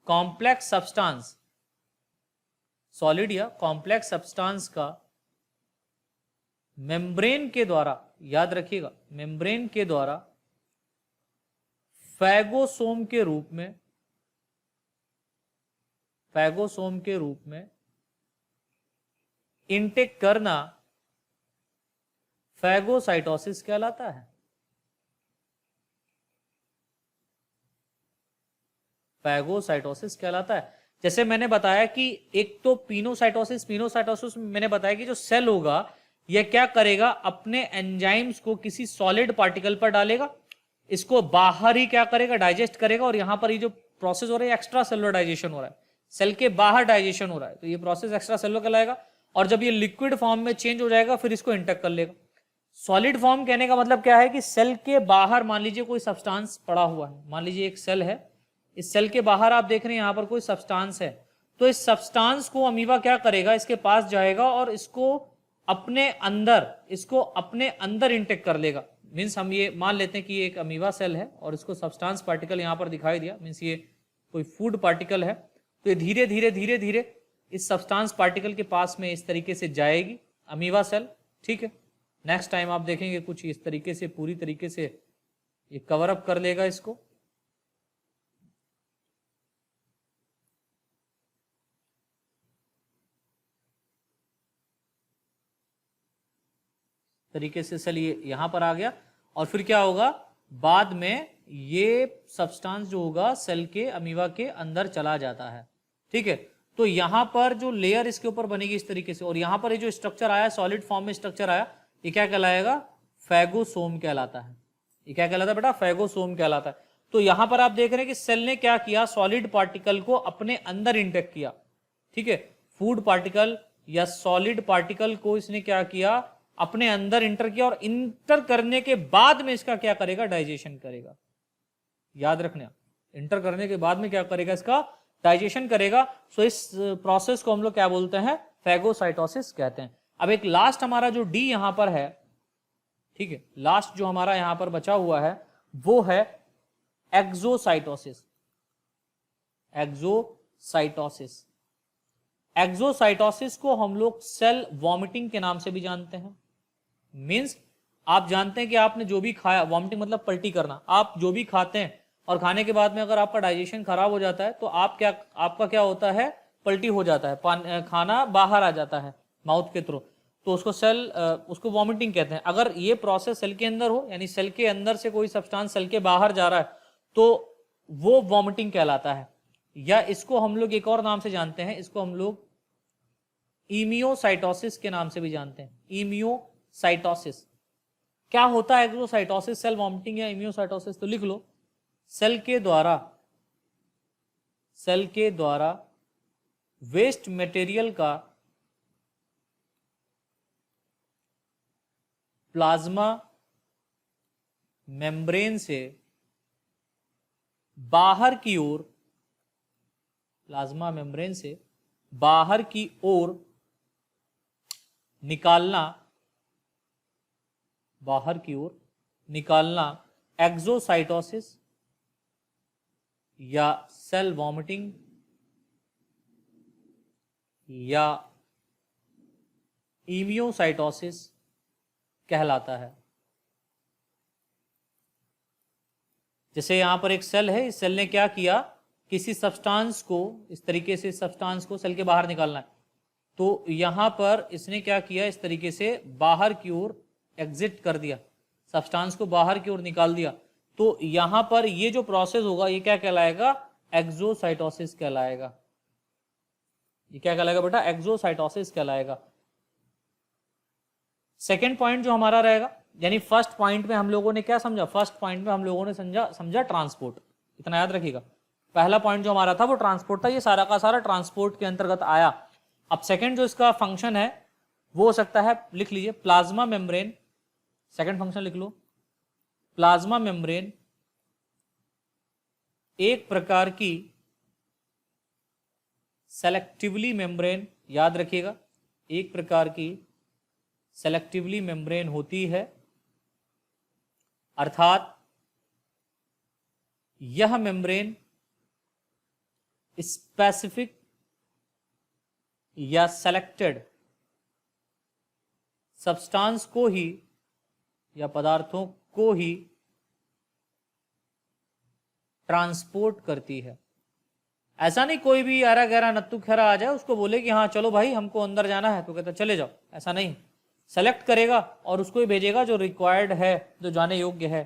S1: कॉम्प्लेक्स सब्सटेंस, सॉलिड या कॉम्प्लेक्स सब्सटेंस का मेम्ब्रेन के द्वारा, याद रखिएगा, मेम्ब्रेन के द्वारा फैगोसोम के रूप में, फैगोसोम के रूप में इनटेक करना फैगोसाइटोसिस कहलाता है। फैगोसाइटोसिस कहलाता है। जैसे मैंने बताया कि एक तो पीनोसाइटोसिस, पीनोसाइटोसिस में मैंने बताया कि जो सेल होगा यह क्या करेगा, अपने एंजाइम्स को किसी सॉलिड पार्टिकल पर डालेगा, इसको बाहर ही क्या करेगा, डाइजेस्ट करेगा, और यहां पर ये जो प्रोसेस हो रहा है एक्स्ट्रा सेलुलर डाइजेशन हो रहा है, सेल के बाहर डाइजेशन हो रहा है, तो ये प्रोसेस एक्स्ट्रा सेलुलर कहलाएगा। और जब ये लिक्विड फॉर्म में चेंज हो जाएगा फिर इसको इंटेक कर लेगा। सॉलिड फॉर्म कहने का मतलब क्या है कि सेल के बाहर मान लीजिए कोई सब्सटेंस पड़ा हुआ है, मान लीजिए एक सेल है, इस सेल के बाहर आप देख रहे हैं यहां पर कोई सब्सटेंस है, तो इस सब्सटेंस को अमीबा क्या करेगा, इसके पास जाएगा और इसको अपने अंदर इंटेक कर लेगा। मीन्स हम ये मान लेते हैं कि ये एक अमीबा सेल है और इसको सब्सटेंस पार्टिकल यहां पर दिखाई दिया, मीन्स ये कोई फूड पार्टिकल है, तो ये धीरे धीरे इस सब्सटेंस पार्टिकल के पास में इस तरीके से जाएगी अमीबा सेल। ठीक है, नेक्स्ट टाइम आप देखेंगे कुछ इस तरीके से पूरी तरीके से ये कवर अप कर लेगा इसको। तरीके से सेल ये यहां पर आ गया, और फिर क्या होगा, बाद में ये सब्सटेंस जो होगा सेल के अमीबा के अंदर चला जाता है। ठीक है, तो यहां पर जो लेयर इसके ऊपर बनेगी इस तरीके से, और यहां पर ये जो स्ट्रक्चर आया, सॉलिड फॉर्म में स्ट्रक्चर आया, ये क्या कहलाएगा? फैगोसोम कहलाता है। ये क्या कहलाता है बेटा? फैगोसोम कहलाता है। तो यहां पर आप देख रहे हैं कि सेल ने क्या किया, सॉलिड पार्टिकल को अपने अंदर इंटेक्ट किया, ठीक है। फूड पार्टिकल या सॉलिड पार्टिकल को इसने क्या किया, अपने अंदर इंटर किया, और इंटर करने के बाद में इसका क्या करेगा? डाइजेशन करेगा। याद रखना, इंटर करने के बाद में क्या करेगा? इसका डाइजेशन करेगा। सो इस प्रोसेस को हम लोग क्या बोलते हैं? फैगोसाइटोसिस कहते हैं। अब एक लास्ट हमारा जो डी यहां पर है, ठीक है, लास्ट जो हमारा यहां पर बचा हुआ है वो है एक्सोसाइटोसिस। एक्सोसाइटोसिस, एक्सोसाइटोसिस को हम लोग सेल वॉमिटिंग के नाम से भी जानते हैं। मींस आप जानते हैं कि आपने जो भी खाया, वॉमिटिंग मतलब पलटी करना, आप जो भी खाते हैं और खाने के बाद में अगर आपका डाइजेशन खराब हो जाता है तो आपका क्या होता है? पलटी हो जाता है, खाना बाहर आ जाता है माउथ के थ्रू, तो उसको वॉमिटिंग कहते हैं। अगर ये प्रोसेस सेल के अंदर हो, यानी सेल के अंदर से कोई सब्सटेंस सेल के बाहर जा रहा है, तो वो वॉमिटिंग कहलाता है। या इसको हम लोग एक और नाम से जानते हैं, इसको हम लोग इमियोसाइटोसिस के नाम से भी जानते हैं। इमियोसाइटोसिस क्या होता है? एक्सोसाइटोसिस, सेल वॉमिटिंग या इमियोसाइटोसिस, तो लिख लो, सेल के द्वारा वेस्ट मटेरियल का प्लाज्मा मेम्ब्रेन से बाहर की ओर, प्लाज्मा मेम्ब्रेन से बाहर की ओर निकालना, बाहर की ओर निकालना एक्सोसाइटोसिस या सेल वॉमिटिंग या इमियोसाइटोसिस कहलाता है। जैसे यहां पर एक सेल है, इस सेल ने क्या किया, किसी सब्सटेंस को इस तरीके से, सब्सटेंस को सेल के बाहर निकालना है, तो यहां पर इसने क्या किया, इस तरीके से बाहर की ओर एग्जिट कर दिया, सब्सटेंस को बाहर की ओर निकाल दिया। तो यहां पर ये जो प्रोसेस होगा ये क्या कहलाएगा? एक्सोसाइटोसिस कहलाएगा। ये क्या कहलाएगा बेटा? एक्सोसाइटोसिस कहलाएगा। सेकेंड पॉइंट जो हमारा रहेगा, यानी फर्स्ट पॉइंट में हम लोगों ने क्या समझा? फर्स्ट पॉइंट में हम लोगों ने समझा ट्रांसपोर्ट, इतना याद रखिएगा। पहला पॉइंट जो हमारा था वो ट्रांसपोर्ट था, ये सारा का सारा ट्रांसपोर्ट के अंतर्गत आया। अब सेकेंड जो इसका फंक्शन है वो हो सकता है, लिख लीजिए, प्लाज्मा मेम्ब्रेन। सेकेंड फंक्शन लिख लो, प्लाज्मा मेम्ब्रेन एक प्रकार की सेलेक्टिवली मेम्ब्रेन, याद रखिएगा, एक प्रकार की सेलेक्टिवली मेम्ब्रेन होती है, अर्थात यह मेम्ब्रेन स्पेसिफिक या सेलेक्टेड सब्सटेंस को ही या पदार्थों को ही ट्रांसपोर्ट करती है। ऐसा नहीं कोई भी आरा गहरा नत्तू खैरा आ जाए उसको बोले कि हाँ चलो भाई हमको अंदर जाना है तो कहता चले जाओ, ऐसा नहीं। सेलेक्ट करेगा और उसको ही भेजेगा जो रिक्वायर्ड है, जो जाने योग्य है।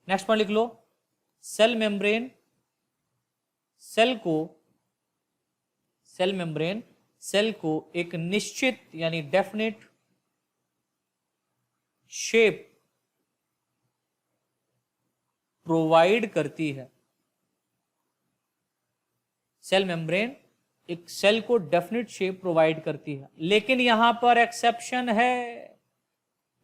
S1: नेक्स्ट पॉइंट लिख लो, सेल मेम्ब्रेन सेल को एक निश्चित यानी डेफिनेट शेप प्रोवाइड करती है। सेल मेम्ब्रेन एक सेल को डेफिनेट शेप प्रोवाइड करती है, लेकिन यहां पर एक्सेप्शन है।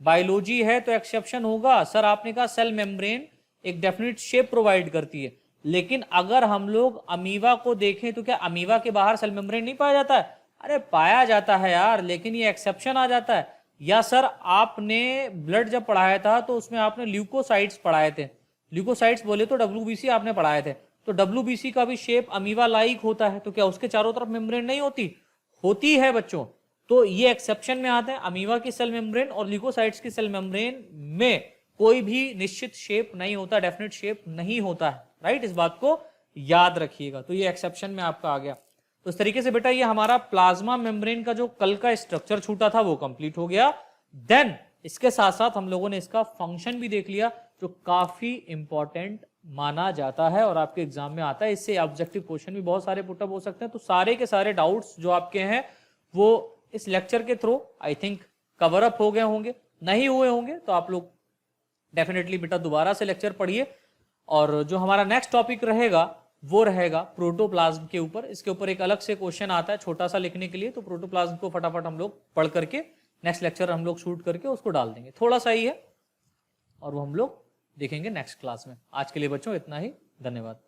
S1: बायोलॉजी है तो एक्सेप्शन होगा। सर आपने कहा सेल मेम्ब्रेन एक डेफिनेट शेप प्रोवाइड करती है, लेकिन अगर हम लोग अमीबा को देखें तो क्या अमीबा के बाहर सेल मेम्ब्रेन नहीं पाया जाता है? अरे पाया जाता है यार, लेकिन ये एक्सेप्शन आ जाता है। या सर आपने ब्लड जब पढ़ाया था तो उसमें आपने ल्यूकोसाइट्स पढ़ाए थे, ल्यूकोसाइट्स बोले तो WBC आपने पढ़ाए थे, तो WBC का भी शेप अमीबा लाइक होता है, तो क्या उसके चारों तरफ मेम्ब्रेन नहीं होती? होती है बच्चों। तो ये एक्सेप्शन में आते हैं। अमीबा की सेल मेम्ब्रेन और ल्यूकोसाइट्स की सेल मेम्ब्रेन में कोई भी निश्चित शेप नहीं होता, डेफिनेट शेप नहीं होता है, राइट? इस बात को याद रखिएगा। तो ये एक्सेप्शन में आपका आ गया। तो इस तरीके से बेटा ये हमारा प्लाज्मा मेम्ब्रेन का जो कल का स्ट्रक्चर छूटा था वो कंप्लीट हो गया। देन इसके साथ साथ हम लोगों ने इसका फंक्शन भी देख लिया जो काफी इंपॉर्टेंट माना जाता है और आपके एग्जाम में आता है। इससे ऑब्जेक्टिव क्वेश्चन भी बहुत सारे पुटअप हो सकते हैं। तो सारे के सारे डाउट्स जो आपके हैं वो इस लेक्चर के through I think cover up हो गए होंगे। नहीं हुए होंगे तो आप लोग डेफिनेटली बेटा दोबारा से लेक्चर पढ़िए। और जो हमारा नेक्स्ट टॉपिक रहेगा वो रहेगा प्रोटोप्लाज्म के ऊपर। इसके ऊपर एक अलग से क्वेश्चन आता है छोटा सा लिखने के लिए, तो प्रोटोप्लाज्म को फटाफट हम लोग पढ़ करके नेक्स्ट लेक्चर हम लोग शूट करके उसको डाल देंगे। थोड़ा सा ही है और वो हम लोग देखेंगे नेक्स्ट क्लास में। आज के लिए बच्चों इतना ही, धन्यवाद।